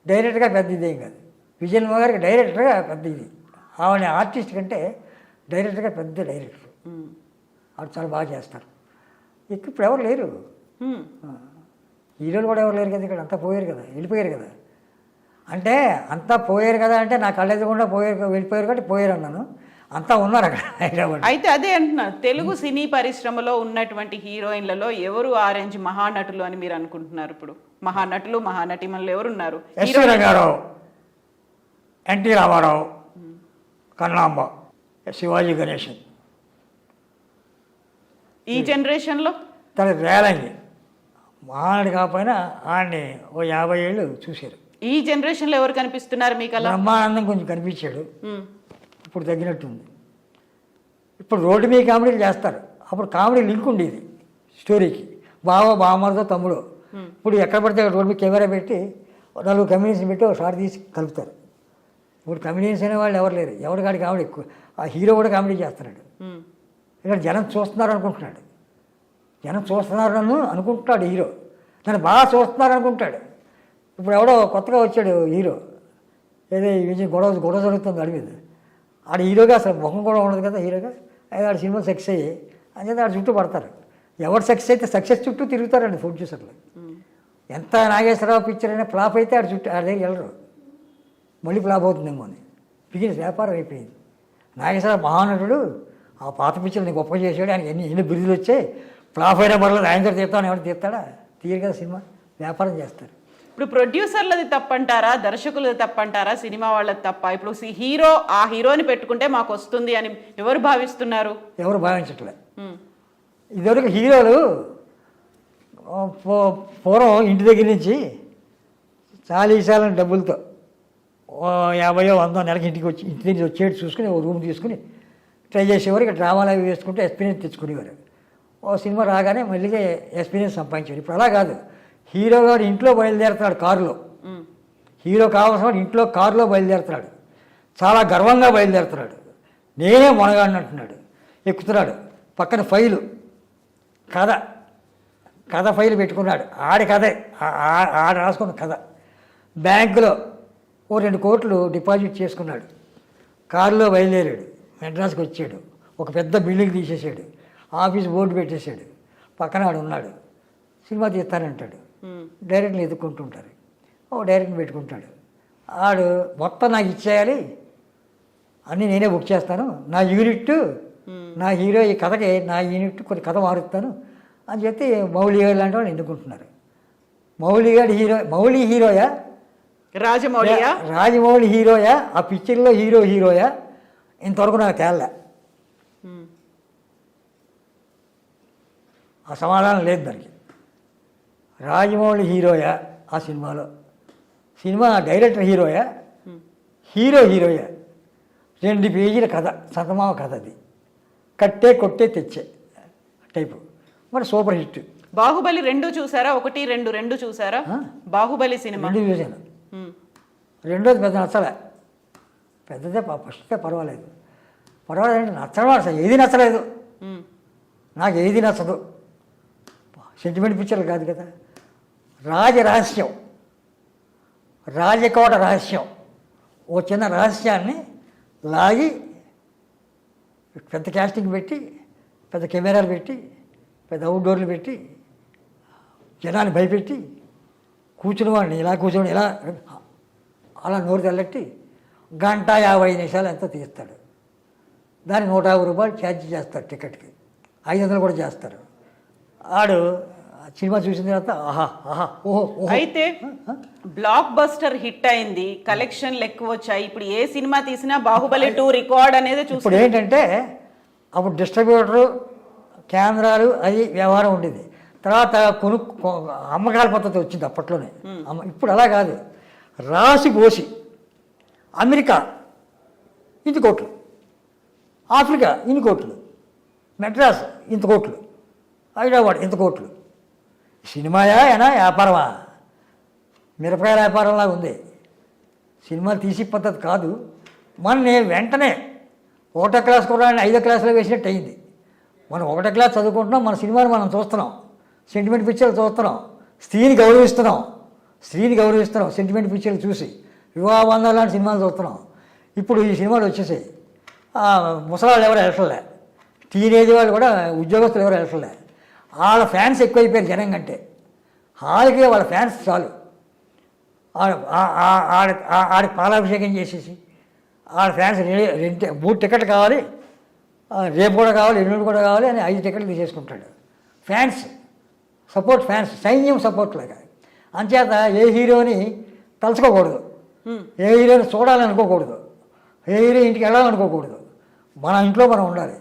డైరెక్ట్గా పెద్ద ఇదేం కాదు. విజయన్మ గారికి డైరెక్టర్గా పెద్ద ఇది. ఆవిడ ఆర్టిస్ట్ కంటే డైరెక్టర్గా పెద్ద డైరెక్టర్. ఆవిడ చాలా బాగా చేస్తారు. ఇప్పుడు ఎవరు లేరు, హీరోలు కూడా ఎవరు లేరు కదా. ఇక్కడ అంతా పోయారు కదా, వెళ్ళిపోయారు కదా. అంటే అంతా పోయారు కదా అంటే నా కళ్ళెదకుండా వెళ్ళిపోయారు కాబట్టి పోయారు అన్నాను. అంతా ఉన్నారు అక్కడ హైదరాబాద్. అయితే అదే అంటున్నాను, తెలుగు సినీ పరిశ్రమలో ఉన్నటువంటి హీరోయిన్లలో ఎవరు ఆరెంజ్ మహానటులు అని మీరు అనుకుంటున్నారు? ఇప్పుడు మహానటులు, మహానటిమణులు ఎవరున్నారు? ఎస్వి రంగారావు, ఎన్టీ రామారావు, కన్నాంబ, శివాజీ గణేశన్. ఈ జనరేషన్లో తన రేలంగి మహానటి కాకపోయినా ఆడిని ఓ 50 ఏళ్ళు చూశారు. ఈ జనరేషన్లో ఎవరు కనిపిస్తున్నారు మీకు? అలా బ్రహ్మానందం కొంచెం కనిపించాడు, ఇప్పుడు తగ్గినట్టుంది. ఇప్పుడు రోడ్డు మీద కామెడీలు చేస్తారు, అప్పుడు కామెడీ లింక్ ఉండేది స్టోరీకి. బావమరిదో తమ్ముడు. ఇప్పుడు ఎక్కడ పడితే రోడ్డు మీద కెమెరా పెట్టి 4 కమెడియన్స్ పెట్టి ఒక షాట్ తీసి కలుపుతారు. ఇప్పుడు కమెడియన్స్ అనే వాళ్ళు ఎవరు లేరు. ఎవరి కాడి కామెడీ ఎక్కువ. ఆ హీరో కూడా కామెడీ చేస్తున్నాడు. ఇక్కడ జనం చూస్తున్నారు అనుకుంటున్నాడు. జనం చూస్తున్నారు నన్ను అనుకుంటున్నాడు హీరో. నన్ను బాగా చూస్తున్నారు అనుకుంటాడు. ఇప్పుడు ఎవడో కొత్తగా వచ్చాడు హీరో, ఏదో ఈ గొడవ జరుగుతుంది అడి మీద. ఆడ హీరోగా అసలు ముఖం కూడా ఉండదు కదా హీరోగా. అయితే ఆడ సినిమా సక్సెస్ అయ్యి అంచేత ఆడ చుట్టూ పడతారు. ఎవరు సక్సెస్ అయితే సక్సెస్ చుట్టూ తిరుగుతారండి ప్రొడ్యూసర్లు. ఎంత నాగేశ్వరరావు పిక్చర్ అయినా ఫ్లాప్ అయితే ఆడ చుట్టూ ఆడ దగ్గర వెళ్ళరు. మళ్ళీ ఫ్లాప్ అవుతుందేమో అని బిజినెస్ వ్యాపారం అయిపోయింది. నాగేశ్వరరావు మహానటుడు, ఆ పాత పిక్చర్ని గొప్ప చేసాడు. ఆయనకి ఎన్ని బిరుదులు వచ్చాయి. ఫ్లాప్ అయినా పర్లేదు, ఆయన తీస్తాను, ఎవరు తీస్తాడా? తీయరు కదా సినిమా, వ్యాపారం చేస్తారు. ఇప్పుడు ప్రొడ్యూసర్లది తప్పంటారా, దర్శకులది తప్పంటారా, సినిమా వాళ్ళది తప్ప? ఇప్పుడు హీరో ఆ హీరోని పెట్టుకుంటే మాకు వస్తుంది అని ఎవరు భావిస్తున్నారు? ఎవరు భావించట్లే. ఇదివరకు హీరోలు పూర్వం ఇంటి దగ్గర నుంచి చాలీసాలని డబ్బులతో 50 100 నెలకి ఇంటి నుంచి వచ్చేటి చూసుకుని ఓ రూమ్ తీసుకుని ట్రై చేసేవారు. ఇక్కడ డ్రామాలు అవి వేసుకుంటే ఎక్స్పీరియన్స్ తెచ్చుకునేవారు. ఓ సినిమా రాగానే మళ్ళీ ఎక్స్పీరియన్స్ సంపాదించేవారు. ఇప్పుడు అలా కాదు. హీరో గారు ఇంట్లో బయలుదేరుతున్నాడు కారులో. హీరో కావాల్సిన వాడు ఇంట్లో కారులో బయలుదేరుతున్నాడు. చాలా గర్వంగా బయలుదేరుతున్నాడు. నేనే మొనగాడిని అంటున్నాడు. ఎక్కుతున్నాడు. పక్కన ఫైలు కథ ఫైలు పెట్టుకున్నాడు. ఆడి కథే, ఆడ రాసుకున్న కథ. బ్యాంకులో ఓ 2 కోట్లు డిపాజిట్ చేసుకున్నాడు. కారులో బయలుదేరాడు. మెడ్రాస్కి వచ్చాడు. ఒక పెద్ద బిల్డింగ్ తీసేసాడు. ఆఫీస్ బోర్డు పెట్టేశాడు. పక్కన ఆడు ఉన్నాడు. సినిమా తీస్తానంటాడు. డైరెక్ట్లు ఎదుర్కొంటుంటారు. ఓ డైరెక్ట్ని పెట్టుకుంటాడు. ఆడు మొత్తం నాకు ఇచ్చేయాలి, అన్నీ నేనే బుక్ చేస్తాను, నా యూనిట్, నా హీరో ఈ కథకి నా యూనిట్ కొన్ని కథ మారుస్తాను అని చెప్పి మౌళి గారు లాంటి వాళ్ళు ఎన్నుకుంటున్నారు. మౌళి గారి మౌళి హీరోయా, రాజమౌళి హీరోయా, ఆ పిక్చర్లో హీరోయా? ఇంతవరకు నాకు తేలే. ఆ సమాధానం లేదు దానికి. రాజమౌళి హీరోయా ఆ సినిమాలో? Cinema director హీరోయా, హీరోయా? 2 పేజీల కథ, సతమావ కథ. అది కట్టే కొట్టే తెచ్చే టైపు. మరి సూపర్ హిట్. బాహుబలి 2 చూసారా? 1, 2 చూసారా? బాహుబలి సినిమా 2 చూశాను. రెండోది పెద్ద నచ్చలే. పెద్దదే ఫస్టే పర్వాలేదు అంటే నచ్చడం అసలు ఏది నచ్చలేదు. నాకు ఏది నచ్చదు. సెంటిమెంట్ పిక్చర్లు కాదు కదా. రహస్యం, రాజకోట రహస్యం. ఓ చిన్న రహస్యాన్ని లాగి పెద్ద క్యాస్టింగ్ పెట్టి, పెద్ద కెమెరాలు పెట్టి, పెద్ద అవుట్డోర్లు పెట్టి, జనాన్ని భయపెట్టి, కూర్చుని వాడిని ఇలా కూర్చొని ఇలా అలా నోరు తెల్లట్టి 1:50 నిమిషాలు ఎంతో తీస్తాడు. దానికి 150 రూపాయలు ఛార్జ్ చేస్తారు టికెట్కి, 500 కూడా చేస్తారు. ఆడు సినిమా చూసిన తర్వాత ఆహా ఆహా ఓహో ఓహో. అయితే బ్లాక్ బస్టర్ హిట్ అయింది, కలెక్షన్లు ఎక్కువ వచ్చాయి. ఇప్పుడు ఏ సినిమా తీసినా బాహుబలి 2 రికార్డ్ అనేది ఇప్పుడు చూస్తే ఏంటంటే అప్పుడు డిస్ట్రిబ్యూటరు కేంద్రాలు అది వ్యవహారం ఉండేది. తర్వాత అమ్మకాల పద్ధతి వచ్చింది అప్పట్లోనే. ఇప్పుడు అలా కాదు, రాసి పోసి అమెరికా ఇంత కోట్లు, ఆఫ్రికా ఇన్ని కోట్లు, మెడ్రాస్ ఇంత కోట్లు, హైదరాబాద్ ఇంత కోట్లు. సినిమాయా ఏనా వ్యాపారమా? మిరపకాయల వ్యాపారంలాగా ఉంది. సినిమాలు తీసి పద్ధతి కాదు. నేను వెంటనే 1వ క్లాస్ కూడా 5వ క్లాస్లో వేసినట్టు అయింది. మనం 1వ క్లాస్ చదువుకుంటున్నాం, మన సినిమాని మనం చూస్తున్నాం, సెంటిమెంట్ పిక్చర్లు చూస్తున్నాం, స్త్రీని గౌరవిస్తున్నాం సెంటిమెంట్ పిక్చర్లు చూసి, వివాహ బంధాలు లాంటి సినిమాలు చూస్తున్నాం. ఇప్పుడు ఈ సినిమాలు వచ్చేసాయి. ముసలాళ్ళు ఎవరు వెళ్ళట్లే, టీనేజ్ వాళ్ళు కూడా ఉద్యోగస్తులు ఎవరు వెళ్ళట్లే. వాళ్ళ ఫ్యాన్స్ ఎక్కువైపోయారు జనం కంటే. వాళ్ళకి వాళ్ళ ఫ్యాన్స్ చాలు. ఆడికి పాలాభిషేకం చేసేసి ఆడ ఫ్యాన్స్ 3 టికెట్లు కావాలి, రేపు కూడా కావాలి, ఎల్లుండి కూడా కావాలి అని 5 టికెట్లు తీసేసుకుంటాడు. ఫ్యాన్స్ సపోర్ట్, ఫ్యాన్స్ సైన్యం సపోర్ట్ లాగా. అంచేత ఏ హీరోని తలుచుకోకూడదు, ఏ హీరోని చూడాలనుకోకూడదు, ఏ హీరో ఇంటికి వెళ్ళాలనుకోకూడదు. మన ఇంట్లో మనం ఉండాలి,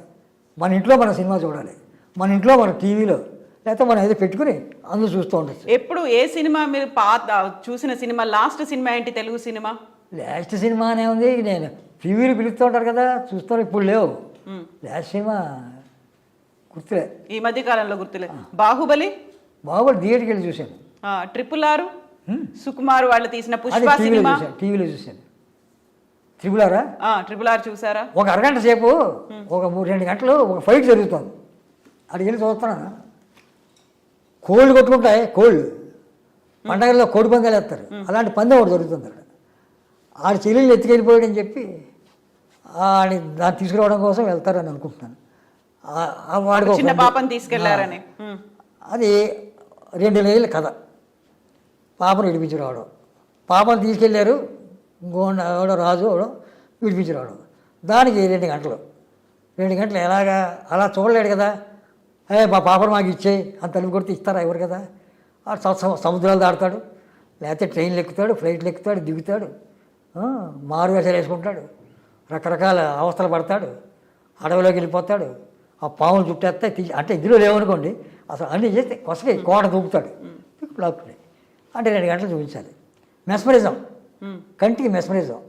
మన ఇంట్లో మన సినిమా చూడాలి, మన ఇంట్లో మన టీవీలో లేకపోతే మనం ఏదో పెట్టుకుని అందరూ చూస్తూ ఉండొచ్చు. ఎప్పుడు ఏ సినిమా మీరు చూసిన సినిమా, లాస్ట్ సినిమా ఏంటి తెలుగు సినిమా? లాస్ట్ సినిమా అనే ఉంది, నేను టీవీలు పిలుస్తూ ఉంటారు కదా చూస్తాను, ఇప్పుడు లేవు. లాస్ట్ సినిమా గుర్తులే, ఈ మధ్య కాలంలో గుర్తులే. బాహుబలి థియేటర్కి వెళ్ళి చూశాను. RRR సుకుమార్ వాళ్ళు తీసిన పుష్ప సినిమా టీవీలో చూశాను. RRR చూసారా? ఒక అరగంట సేపు, ఒక 2 గంటలు ఒక ఫైట్ జరుగుతుంది. అక్కడికి వెళ్ళి చూస్తున్నాను. కోళ్ళు కొట్టుకుంటాయి, కోళ్ళు పండగల్లో కోడి పందాలు వేస్తారు, అలాంటి పందెం ఒకటి జరుగుతుంది అక్కడ. ఆడి చెల్లెళ్ళు ఎత్తుకెళ్ళిపోయాడని చెప్పి దాన్ని తీసుకురావడం కోసం వెళ్తారని అనుకుంటున్నాను. వాడికి చిన్న పాపని తీసుకెళ్లారని. అది 2 నెలల కథ. పాపను విడిపించి రావడం, పాపను తీసుకెళ్ళారు, ఇంకో రాజు విడిపించి రావడం. దానికి 2 గంటలు. 2 గంటలు ఎలాగా? అలా చూడలేడు కదా. మా పాపను మాకు ఇచ్చేయి అని తలుపు కొడితే ఇస్తారా? ఎవరు కదా. సముద్రాలు దాడతాడు, లేకపోతే ట్రైన్లు ఎక్కుతాడు, ఫ్లైట్లు ఎక్కుతాడు, దిగుతాడు, మారు వేషాలు వేసుకుంటాడు, రకరకాల అవస్థలు పడతాడు, అడవిలోకి వెళ్ళిపోతాడు, ఆ పాములు చుట్టేస్తాయి. అంటే ఇందులో లేవనుకోండి, అసలు అన్నీ చేస్తే కొసకి కోట దూకుతాడు, లాక్కుని. అంటే 2 గంటలు చూపించాలి. మెస్మరిజం, కంటికి మెస్మరిజం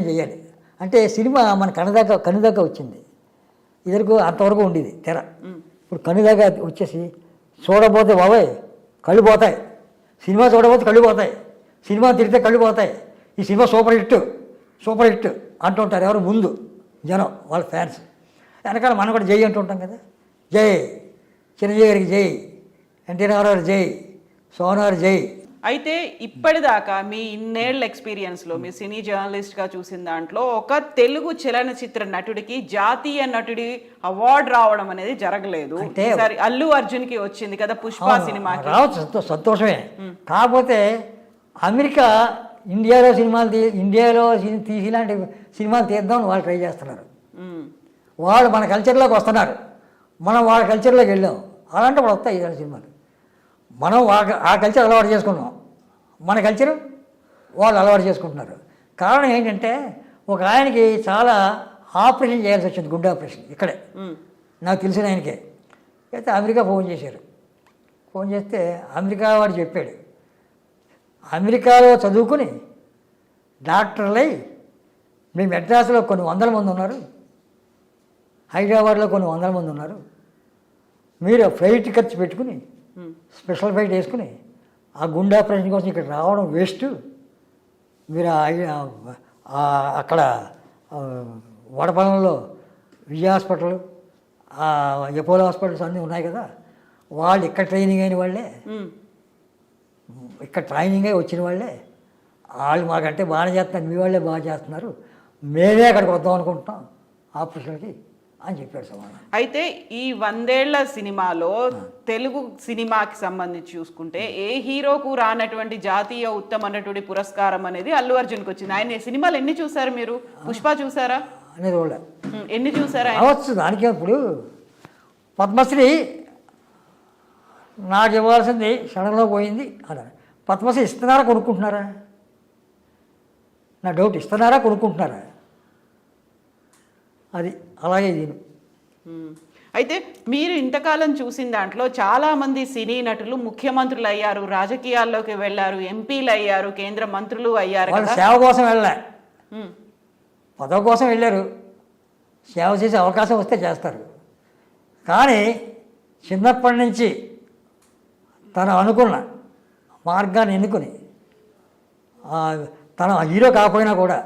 చేయాలి. అంటే సినిమా మన కనుదాకా వచ్చింది. ఇదివరకు అంతవరకు ఉండేది తెర. ఇప్పుడు కనుదాకా వచ్చేసి చూడబోతే బాబాయ్ కళ్ళు పోతాయి, సినిమా చూడబోతే కళ్ళు పోతాయి, సినిమా తిరిగితే కళ్ళు పోతాయి, ఈ సినిమా సూపర్ హిట్ అంటుంటారు ఎవరు ముందు జనం, వాళ్ళ ఫ్యాన్స్. వెనకాల మనం కూడా జై అంటుంటాం కదా. జై చిరంజీవి గారికి జై, ఎన్టీ రామారావు జై, సోను గారు జై. అయితే ఇప్పటిదాకా మీ ఇన్నేళ్ల ఎక్స్పీరియన్స్లో మీ సినీ జర్నలిస్ట్గా చూసిన దాంట్లో ఒక తెలుగు చలనచిత్ర నటుడికి జాతీయ నటుడి అవార్డు రావడం అనేది జరగలేదు. ఈసారి అల్లు అర్జున్కి వచ్చింది కదా పుష్ప సినిమాకి. రావచ్చు, సంతోషమే. కాకపోతే అమెరికా ఇండియాలో తీసిలాంటి సినిమాలు తీద్దామని వాళ్ళు ట్రై చేస్తున్నారు. వాళ్ళు మన కల్చర్లోకి వస్తున్నారు, మనం వాళ్ళ కల్చర్లోకి వెళ్ళాం. అలాంటి వాళ్ళు వస్తాయి ఇలాంటి సినిమాలు. మనం ఆ కల్చర్ అలవాటు చేసుకున్నాం, మన కల్చరు వాళ్ళు అలవాటు చేసుకుంటున్నారు. కారణం ఏంటంటే ఒక ఆయనకి చాలా ఆపరేషన్ చేయాల్సి వచ్చింది, గుండె ఆపరేషన్ ఇక్కడే, నాకు తెలిసిన ఆయనకే. అయితే అమెరికా ఫోన్ చేశారు. ఫోన్ చేస్తే అమెరికా వాడు చెప్పాడు, అమెరికాలో చదువుకుని డాక్టర్లై మీ మెడ్రాస్లో కొన్ని 100 మంది ఉన్నారు, హైదరాబాద్లో కొన్ని 100 మంది ఉన్నారు, మీరు ఫ్లైట్ ఖర్చు పెట్టుకుని స్పెషల్ ఫ్లైట్ వేసుకుని ఆ గుండె ఆపరేషన్ కోసం ఇక్కడ రావడం వేస్ట్. మీరు అక్కడ వడపల్లంలో విజయ హాస్పిటల్, ఎపోలో హాస్పిటల్స్ అన్నీ ఉన్నాయి కదా, వాళ్ళు ఇక్కడ ట్రైనింగ్ అయిన వాళ్ళే, ఇక్కడ ట్రైనింగ్ అయి వచ్చిన వాళ్ళే. వాళ్ళు మాకంటే బాగానే చేస్తున్నారు, మీ వాళ్ళే బాగా చేస్తున్నారు, మేమే అక్కడికి వద్దాం అనుకుంటున్నాం ఆపరేషన్కి అని చెప్పాడు సమాధానం. అయితే ఈ 100 ఏళ్ల సినిమాలో తెలుగు సినిమాకి సంబంధించి చూసుకుంటే ఏ హీరోకు రానటువంటి జాతీయ ఉత్తమ నటుడి పురస్కారం అనేది అల్లు అర్జున్కి వచ్చింది. ఆయన సినిమాలు ఎన్ని చూసారు మీరు? పుష్ప చూసారా? అనేది వాళ్ళ ఎన్ని చూసారా ఆయన? రావచ్చు. దానికే ఇప్పుడు పద్మశ్రీ నాకు ఇవ్వాల్సింది సడన్లో పోయింది అన్నారు. పద్మశ్రీ ఇస్తున్నారా కొనుక్కుంటున్నారా? నా డౌట్, ఇస్తున్నారా కొనుక్కుంటున్నారా? అది అలాగే దీని అయితే మీరు ఇంతకాలం చూసిన దాంట్లో చాలా మంది సినీ నటులు ముఖ్యమంత్రులు అయ్యారు, రాజకీయాల్లోకి వెళ్ళారు, ఎంపీలు అయ్యారు, కేంద్ర మంత్రులు అయ్యారు వాళ్ళు కదా. సేవ కోసం వెళ్ళలే, ఉమ్, పదవి కోసం వెళ్ళారు. సేవ చేసే అవకాశం వస్తే చేస్తారు. కానీ చిన్నప్పటి నుంచి తను అనుకున్న మార్గాన్ని ఎన్నుకొని తన హీరో కాకపోయినా కూడా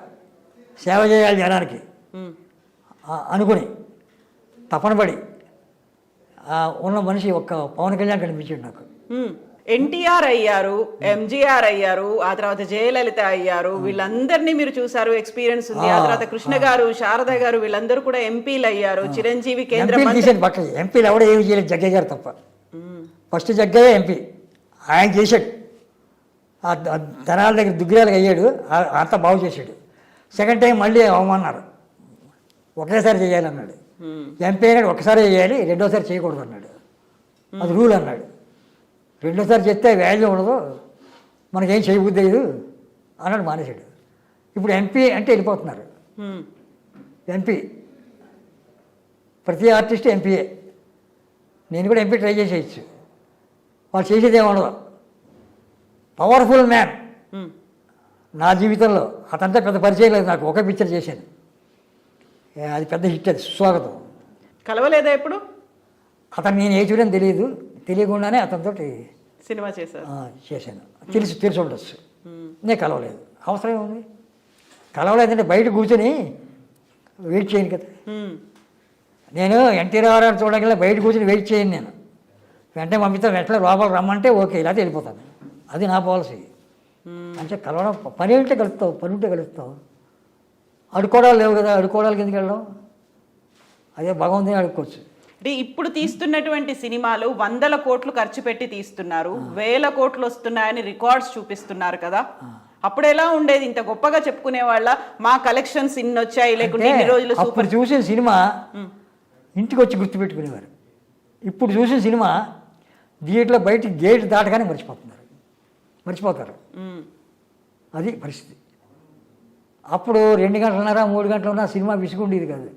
సేవ చేయాలి జనానికి ఉమ్, అనుకుని తపన పడి ఉన్న మనిషి ఒక్క పవన్ కళ్యాణ్ కనిపించాడు నాకు. ఎన్టీఆర్ అయ్యారు, ఎంజీఆర్ అయ్యారు, ఆ తర్వాత జయలలిత అయ్యారు, వీళ్ళందరినీ మీరు చూసారు, ఎక్స్పీరియన్స్ ఉంది. ఆ తర్వాత కృష్ణ గారు, శారద గారు, వీళ్ళందరూ కూడా ఎంపీలు అయ్యారు. చిరంజీవి కేంద్ర ఎంపీలు తీసేది పక్క, ఎంపీలు ఎవడో ఏమి చేయలేదు, జగ్గయ్య గారు తప్ప. ఫస్ట్ జగ్గయ్య ఎంపీ, ఆయన చేశాడు. ఆ ధనాల దగ్గర దుగ్గిరాలకు అయ్యాడు, అంతా బాగు చేశాడు. సెకండ్ టైం మళ్ళీ అవమన్నారు, ఒకేసారి చేయాలన్నాడు. ఎంపీ అయినాడు ఒకసారి చేయాలి, రెండోసారి చేయకూడదు అన్నాడు. అది రూల్ అన్నాడు. రెండోసారి చేస్తే వాల్యూ ఉండదు, మనకేం చేయబుద్ధి లేదు అన్నాడు, మానేశాడు. ఇప్పుడు ఎంపీ అంటే వెళ్ళిపోతున్నారు. ఎంపీ ప్రతి ఆర్టిస్ట్ ఎంపీఏ. నేను కూడా ఎంపీ ట్రై చేసేయచ్చు, వాళ్ళు చేసేది ఏముండదు. పవర్ఫుల్ మ్యాన్ నా జీవితంలో అతంతా పెద్ద పరిచయం లేదు నాకు, ఒకే పిక్చర్ చేశాను, అది పెద్ద హిట్, అది సుస్వాగతం. కలవలేదా ఎప్పుడు? అతను నేను ఏ చూడని తెలియదు, తెలియకుండానే అతనితో సినిమా చేశారు. చేశాను. తెలిసి ఉండొచ్చు, నేను కలవలేదు. అవసరం ఏముంది, కలవలేదంటే బయట కూర్చొని వెయిట్ చేయను కదా. నేను ఎన్టీ రామారావు చూడగల బయట కూర్చొని వెయిట్ చేయను. నేను వెంటనే పంపిస్తాను, వెంటనే లోపల రమ్మంటే ఓకే, ఇలా వెళ్ళిపోతాను. అది నా పాలసీ. అంటే కలవడం, పని ఉంటే కలుపుతావు, పని ఉంటే కలుపుతావు. అడుకోవడాలు లేవు కదా, అడుకోవడానికి ఎందుకు వెళ్ళడం? అదే భగవంతుని అడుక్కోవచ్చు. అంటే ఇప్పుడు తీస్తున్నటువంటి సినిమాలు 100 కోట్లు ఖర్చు పెట్టి తీస్తున్నారు, 1000 కోట్లు వస్తున్నాయని రికార్డ్స్ చూపిస్తున్నారు కదా. అప్పుడు ఎలా ఉండేది? ఇంత గొప్పగా చెప్పుకునే వాళ్ళ, మా కలెక్షన్స్ ఇన్ని వచ్చాయి, లేకుంటే ఇన్ని రోజులు అప్పుడు చూసిన సినిమా ఇంటికి వచ్చి గుర్తుపెట్టుకునేవారు. ఇప్పుడు చూసిన సినిమా థియేటర్లో బయటికి గేట్ దాటగానే మర్చిపోతారు. అది పరిస్థితి. అప్పుడు 2 గంటలన్నర 3 గంటలు ఉన్న సినిమా విసుగుండేది కాదు,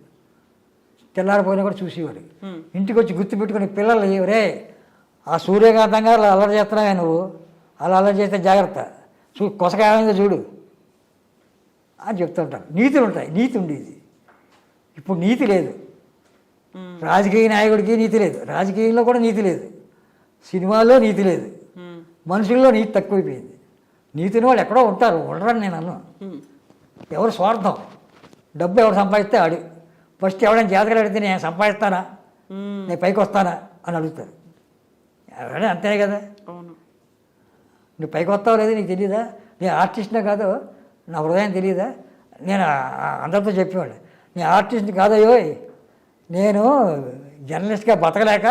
తెల్లారిపోయినా కూడా చూసేవారు. ఇంటికి వచ్చి గుర్తుపెట్టుకుని పిల్లలు, రే ఆ సూర్యకాంతం గారు అలా అల్లరి చేస్తున్నావే నువ్వు, అలా అల్లరి చేస్తే జాగ్రత్త, కొసకాయమైందో చూడు అని చెప్తుంటారు. నీతులు ఉంటాయి, నీతి ఉండేది. ఇప్పుడు నీతి లేదు. రాజకీయ నాయకుడికి నీతి లేదు, రాజకీయంలో కూడా నీతి లేదు, సినిమాల్లో నీతి లేదు, మనుషుల్లో నీతి తక్కువైపోయింది. నీతిని వాళ్ళు ఎక్కడో ఉంటారు, ఉండరని నేను అన్నాను. ఎవరు స్వార్థం, డబ్బు ఎవరు సంపాదిస్తే ఆడు. ఫస్ట్ ఎవరైనా జాతకలు అడిగితే నేను సంపాదిస్తానా, నేను పైకి వస్తానా అని అడుగుతారు. ఎవరైనా అంతేనే కదా. నువ్వు పైకి వస్తావు లేదు నీకు తెలియదా? నేను ఆర్టిస్ట్నే కాదు, నా హృదయం తెలియదా? నేను అందరితో చెప్పేవాడు, నేను ఆర్టిస్ట్ని కాదయ్యో, నేను జర్నలిస్ట్గా బతకలేక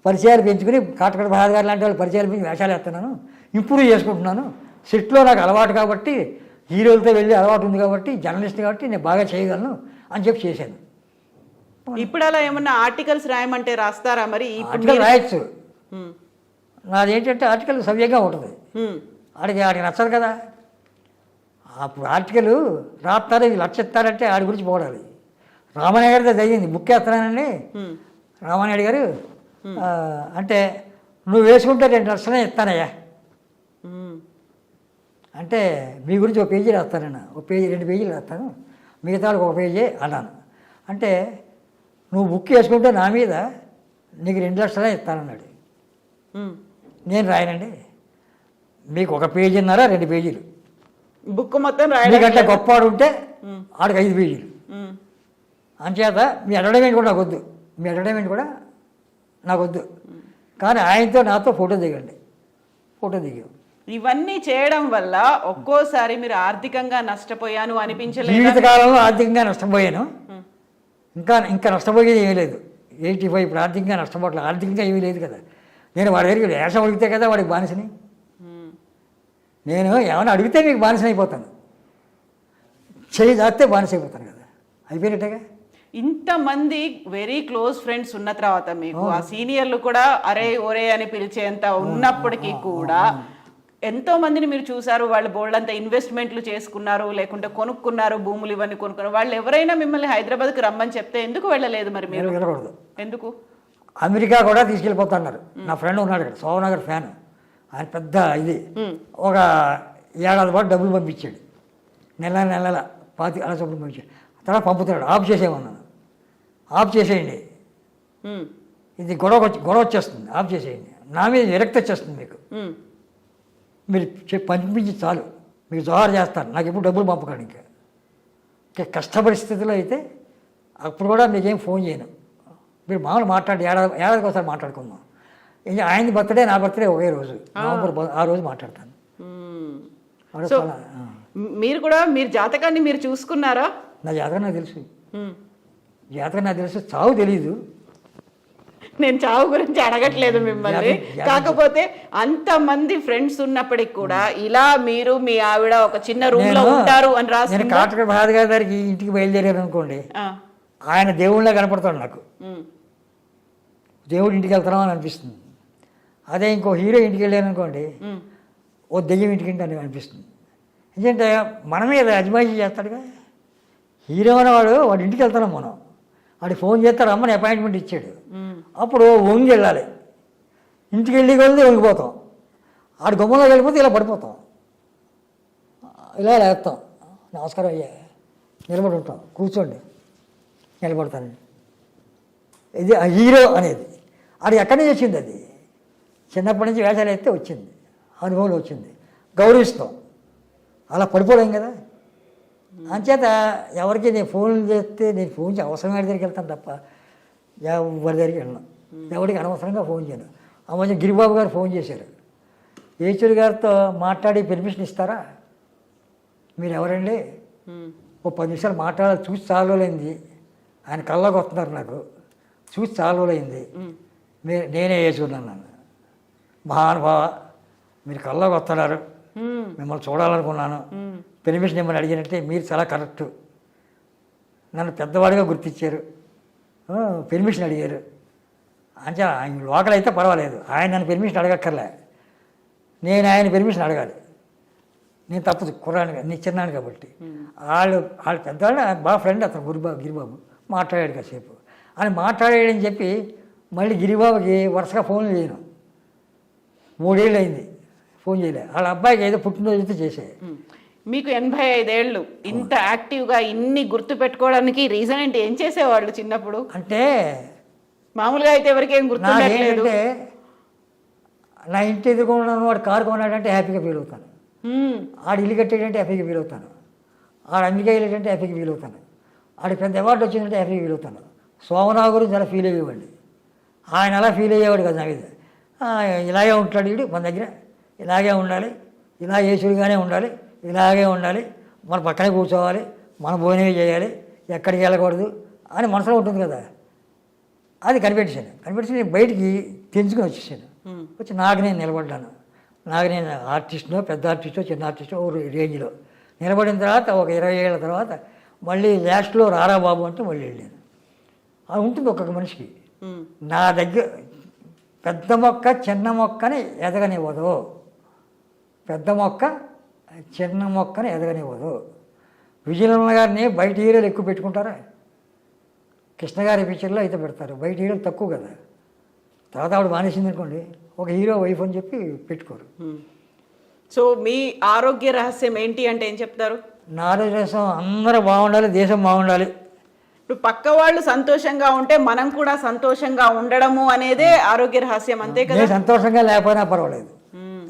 పరిచయాలు పెంచుకుని కాటకడ భారత్ గారు లాంటి వాళ్ళు పరిచయాలు పెంచి వేషాలు వేస్తున్నాను, ఇంప్రూవ్ చేసుకుంటున్నాను. సెట్లో నాకు అలవాటు కాబట్టి, హీరోలతో వెళ్ళి అలవాటు ఉంది కాబట్టి, జర్నలిస్ట్ కాబట్టి నేను బాగా చేయగలను అని చెప్పి చేశాను. ఇప్పుడు అలా ఏమన్నా ఆర్టికల్స్ రాయమంటే రాస్తారా? మరి ఆర్టికల్ రాయొచ్చు. నాది ఏంటంటే ఆర్టికల్ సవ్యంగా ఉంటుంది, ఆడికి నచ్చదు కదా. అప్పుడు ఆర్టికల్ రాస్తారు, వీళ్ళు లక్షిస్తారంటే ఆడి గురించి పోడాలి. రామానాయుడు గారితో జరిగింది, బుక్ వేస్తున్నానండి, రామానాయుడు గారు అంటే నువ్వు వేసుకుంటే 2 లక్షలే ఇస్తానయ్యా అంటే, మీ గురించి ఒక పేజీ రాస్తానన్నా, ఒక పేజీ 2 పేజీలు రాస్తాను, మిగతా ఒక పేజీ అన్నాను. అంటే నువ్వు బుక్ వేసుకుంటే నా మీద నీకు 2 లక్షలే ఇస్తానన్నాడు. నేను రాయనండి, మీకు 1 పేజీన్నర 2 పేజీలు, బుక్ మొత్తం మీకంటే గొప్పవాడు ఉంటే ఆడికి 5 పేజీలు. అంచేత మీ అడ్వర్టైజ్మెంట్ కూడా నాకు వద్దు, మీ అడ్వర్టైజ్మెంట్ కూడా నాకు వద్దు, కానీ ఆయనతో నాతో ఫోటో దిగండి. ఫోటో దిగాం. ఇవన్నీ చేయడం వల్ల ఒక్కోసారి మీరు ఆర్థికంగా నష్టపోయాను అనిపించలేదు? జీవితకాలంలో ఆర్థికంగా నష్టపోయాను, ఇంకా నష్టపోయేది ఏమీ లేదు. 85 ఇప్పుడు ఆర్థికంగా నష్టపోవట్లేదు, ఆర్థికంగా ఏమీ లేదు కదా. నేను వాడి దగ్గరికి వేషం అడిగితే కదా వాడికి బానిసని, నేను ఏమైనా అడిగితే మీకు బానిసని అయిపోతాను, చేయి దాస్తే బానిస అయిపోతాను కదా. అయిపోయినట్టేగా. ఇంతమంది వెరీ క్లోజ్ ఫ్రెండ్స్ ఉన్న తర్వాత మీకు ఆ సీనియర్లు కూడా అరే ఒరే అని పిలిచేంత ఉన్నప్పటికీ కూడా ఎంతో మందిని మీరు చూసారు, వాళ్ళు బోల్డ్ ఇన్వెస్ట్మెంట్లు చేసుకున్నారు, లేకుంటే కొనుక్కున్నారు, భూములు ఇవన్నీ కొనుక్కున్నారు. వాళ్ళు ఎవరైనా మిమ్మల్ని హైదరాబాద్కి రమ్మని చెప్తే ఎందుకు వెళ్ళలేదు మరి మీరు? వెళ్ళకూడదు. ఎందుకు? అమెరికా కూడా తీసుకెళ్ళిపోతున్నారు. నా ఫ్రెండ్ ఉన్నాడు ఇక్కడ, శోభనగర్ ఫ్యాన్, ఆయన పెద్ద ఇది, ఒక ఏడాది పాటు డబ్బులు పంపించాడు, నెల 25 అలా డబ్బులు పంపించాడు. తర్వాత పంపుతున్నాడు, ఆఫ్ చేసేయమన్నాను. ఆఫ్ చేసేయండి, ఇది గొడవ వచ్చేస్తుంది, ఆఫ్ చేసేయండి, నా మీద విరక్తి వచ్చేస్తుంది మీకు, మీరు పంపించి చాలు, మీకు జోహార్ చేస్తాను, నాకు ఎప్పుడు డబ్బులు పంపకండి. ఇంకా కష్ట పరిస్థితుల్లో అయితే అప్పుడు కూడా మీకేం ఫోన్ చేయను, మీరు మామూలు మాట్లాడి ఏడాదికి ఒకసారి మాట్లాడుకుందాం. ఇంకా ఆయనది బర్త్డే నా బర్త్డే ఒకే రోజు, నవంబర్ ఆ రోజు మాట్లాడతాను. సో మీరు కూడా మీరు జాతకాన్ని మీరు చూసుకున్నారా? నా జాతకం నాకు తెలుసు, జాతకం నాకు తెలుసు, చావు తెలీదు. నేను చావు గురించి అడగట్లేదు మిమ్మల్ని, కాకపోతే అంతమంది ఫ్రెండ్స్ ఉన్నప్పటికి కూడా ఇలా మీరు మీ ఆవిడ ఒక చిన్న రూమ్ లో ఉంటారు అని రాసి, నేను కాటక భారతి గారికి ఇంటికి బయలుదేరాను అనుకోండి, ఆయన దేవుళ్ళ కనపడతాడు నాకు, దేవుడు ఇంటికి వెళ్తున్నామని అనిపిస్తుంది. అదే ఇంకో హీరో ఇంటికి వెళ్ళాను అనుకోండి, ఓ దెయ్యం ఇంటికి అని అనిపిస్తుంది. ఎందుకంటే మన మీద అజమాయిషీ చేస్తాడుగా హీరో అనేవాడు, వాడి ఇంటికి వెళ్తున్నాం మనం, వాడికి ఫోన్ చేస్తాడు, అమ్మని అపాయింట్మెంట్ ఇచ్చాడు, అప్పుడు వంగి వెళ్ళాలి, ఇంటికి వెళ్ళి వెళ్తే వంగిపోతాం, ఆడు గుమ్మంలోకి వెళ్ళిపోతే ఇలా పడిపోతాం, ఇలా లేస్తాం, నమస్కారం అయ్యా, నిలబడి ఉంటాం, కూర్చోండి, నిలబడతానండి. ఇది ఆ హీరో అనేది అది ఎక్కడి నుంచి వచ్చింది, అది చిన్నప్పటి నుంచి వేషాలు అయితే వచ్చింది, అనుభవంలో వచ్చింది, గౌరవిస్తాం, అలా పడిపోలేం కదా. అంచేత ఎవరికి నేను ఫోన్ చేస్తే నేను ఫోన్ చేసి అవసరమైన దగ్గరికి వెళ్తాను తప్ప ఎవరి దగ్గరికి వెళ్ళను, ఎవరికి అనవసరంగా ఫోన్ చేయను. ఆ మధ్య గిరిబాబు గారు ఫోన్ చేశారు, ఏచూరి గారితో మాట్లాడి పర్మిషన్ ఇస్తారా, మీరు ఎవరండి, ఓ 10 నిమిషాలు మాట్లాడాలి, చూసి చాలా రోజులైంది, ఆయన కళ్ళలోకి వస్తున్నారు, నాకు చూసి చాలా రోజులైంది, నేనే ఏచూరి అన్నాను. మహానుభావ, మీరు కళ్ళలోకి వస్తున్నారు, మిమ్మల్ని చూడాలనుకున్నాను, పర్మిషన్ ఏమని అడిగినట్టే మీరు చాలా కరెక్టు, నన్ను పెద్దవాడిగా గుర్తించారు, పర్మిషన్ అడిగారు. అంటే ఆయన లోకల్ అయితే పర్వాలేదు, ఆయన నన్ను పర్మిషన్ అడగక్కర్లే, నేను ఆయన పర్మిషన్ అడగాలి, నేను తప్పదు, కుర్రాని నీ చిన్నాను కాబట్టి. వాళ్ళు పెద్దవాళ్ళు బాగా ఫ్రెండ్, అతను గిరిబాబు మాట్లాడాడు కాసేపు, అని మాట్లాడాడని చెప్పి మళ్ళీ గిరిబాబుకి వరుసగా ఫోన్లు చేయను, 3 ఏళ్ళు అయింది ఫోన్ చేయలే. వాళ్ళ అబ్బాయికి ఏదో పుట్టినరోజు చేసే. మీకు 85 ఏళ్ళు, ఇంత యాక్టివ్గా ఇన్ని గుర్తు పెట్టుకోవడానికి రీజన్ ఏంటి? ఏం చేసేవాళ్ళు చిన్నప్పుడు? అంటే మామూలుగా అయితే ఎవరికి ఏం గుర్తుండట్లేదు. అంటే నా ఇంటి ఎదుర్కొన్న వాడు కారు కొన్నాడంటే హ్యాపీగా ఫీల్ అవుతాను, ఆడు ఇల్లు కట్టాడంటే హ్యాపీగా ఫీల్ అవుతాను, ఆడు అమెరికా వెళ్ళాడంటే హ్యాపీగా ఫీల్ అవుతాను, ఆడికి పెద్ద అవార్డు వచ్చిందంటే హ్యాపీగా ఫీల్ అవుతాను. సోమరావు గురించి అలా ఫీల్ అయ్యేవాడిని, ఆయన అలా ఫీల్ అయ్యేవాడు కదా నా మీద. ఇలాగే ఉంటాడు వీడు మన దగ్గర, ఇలాగే ఉండాలి, ఇలా యేసుడిగానే ఉండాలి, ఇలాగే ఉండాలి, మన పక్కనే కూర్చోవాలి, మన భోజనమే చేయాలి, ఎక్కడికి వెళ్ళకూడదు అని మనసులో ఉంటుంది కదా. అది కనిపెట్టేశాను, నేను బయటికి తెంచుకొని వచ్చేసాను. వచ్చి నాకు నేను నిలబడ్డాను, నాకు నేను ఆర్టిస్ట్నో పెద్ద ఆర్టిస్టో చిన్న ఆర్టిస్టో ఓ రేంజ్లో నిలబడిన తర్వాత ఒక 20 ఏళ్ళ తర్వాత మళ్ళీ లాస్ట్లో రారా బాబు అంటే మళ్ళీ వెళ్ళాను. అది ఉంటుంది ఒక్కొక్క మనిషికి. నా దగ్గర పెద్ద మొక్క చిన్న మొక్కని ఎదగనివ్వదు, పెద్ద మొక్క చిన్న మొక్కని ఎదగనివ్వదు. విజయనగరం గారిని బయట హీరోలు ఎక్కువ పెట్టుకుంటారా? కృష్ణ గారి పిక్చర్లో అయితే పెడతారు, బయట హీరోలు తక్కువ కదా. తర్వాత ఆవిడ మానేసింది అనుకోండి, ఒక హీరో వైఫ్ అని చెప్పి పెట్టుకోరు. సో మీ ఆరోగ్య రహస్యం ఏంటి అంటే ఏం చెప్తారు? నా ఆరోగ్య రహస్యం అందరూ బాగుండాలి, దేశం బాగుండాలి. ఇప్పుడు పక్క వాళ్ళు సంతోషంగా ఉంటే మనం కూడా సంతోషంగా ఉండడము అనేదే ఆరోగ్య రహస్యం, అంతే కదా. నేను సంతోషంగా లేకపోయినా పర్వాలేదు,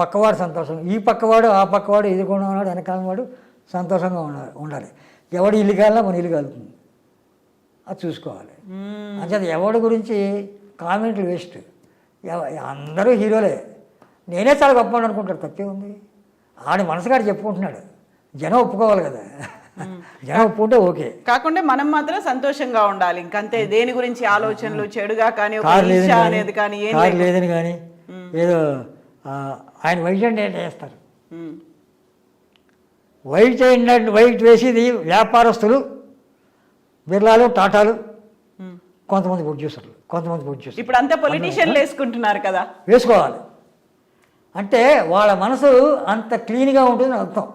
పక్కవాడు సంతోషం, ఈ పక్కవాడు ఆ పక్కవాడు ఎదుర్కొన్న వాడు వెనకాల వాడు సంతోషంగా ఉండాలి. ఎవడు ఇల్లు కావాలా మన ఇల్లు కాలుతుంది, అది చూసుకోవాలి. అంటే ఎవడి గురించి కామెంట్లు వేస్ట్. అందరూ హీరోలే, నేనే చాలా గొప్ప అనుకుంటాడు, తప్పే ఉంది. ఆడి మనసుగాడు చెప్పుకుంటున్నాడు, జనం ఒప్పుకోవాలి కదా, జనం ఒప్పుకుంటే ఓకే. కాకుండా మనం మాత్రం సంతోషంగా ఉండాలి, ఇంకంతే. దేని గురించి ఆలోచనలు చెడుగా కానీ అనేది కానీ కారు లేదని కానీ ఏదో ఆయన వైట్ అండ్ వేస్తారు, వైట్ వేసేది వ్యాపారస్తులు, బిర్లాలు టాటాలు కొంతమంది ప్రొడ్యూసర్లు ఇప్పుడు అంతా పొలిటీషియన్లు వేసుకుంటున్నారు కదా. వేసుకోవాలి. అంటే వాళ్ళ మనసు అంత క్లీన్గా ఉంటుందని అర్థం.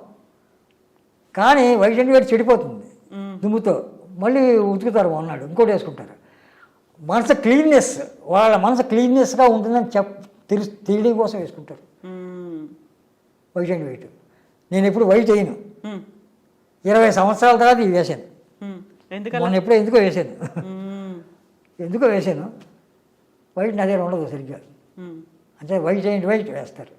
కానీ వైట్ అండ్ వైట్ చెడిపోతుంది దుమ్ముతో, మళ్ళీ ఉతుకుతారు అన్నాడు, ఇంకోటి వేసుకుంటారు. మనసు క్లీన్నెస్, వాళ్ళ మనసు క్లీన్నెస్గా ఉంటుందని తెలియడం కోసం వేసుకుంటారు వైట్ అండ్ వైట్. నేను ఎప్పుడు వైట్ వేయను, 20 సంవత్సరాల తర్వాత ఇవి వేసాను. మొన్న ఎప్పుడో ఎందుకో వేసాను వైట్. నా దగ్గర ఉండదు సరిగ్గా. అంటే వైట్ అండ్ వైట్ వేస్తారు,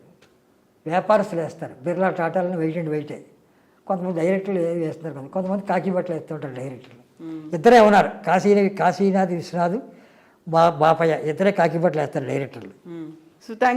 వ్యాపారస్తులు వేస్తారు. బిర్లా టాటాలను వైట్ అండ్ వైటే. కొంతమంది డైరెక్టర్లు వేస్తున్నారు కదా, కొంతమంది కాకి బట్టలు వేస్తుంటారు డైరెక్టర్లు. ఇద్దరే ఉన్నారు, కాశీనాథ్ విశ్వనాథ్ బాపయ్య, ఇద్దరే కాకి బట్టలు వేస్తారు డైరెక్టర్లు. So thank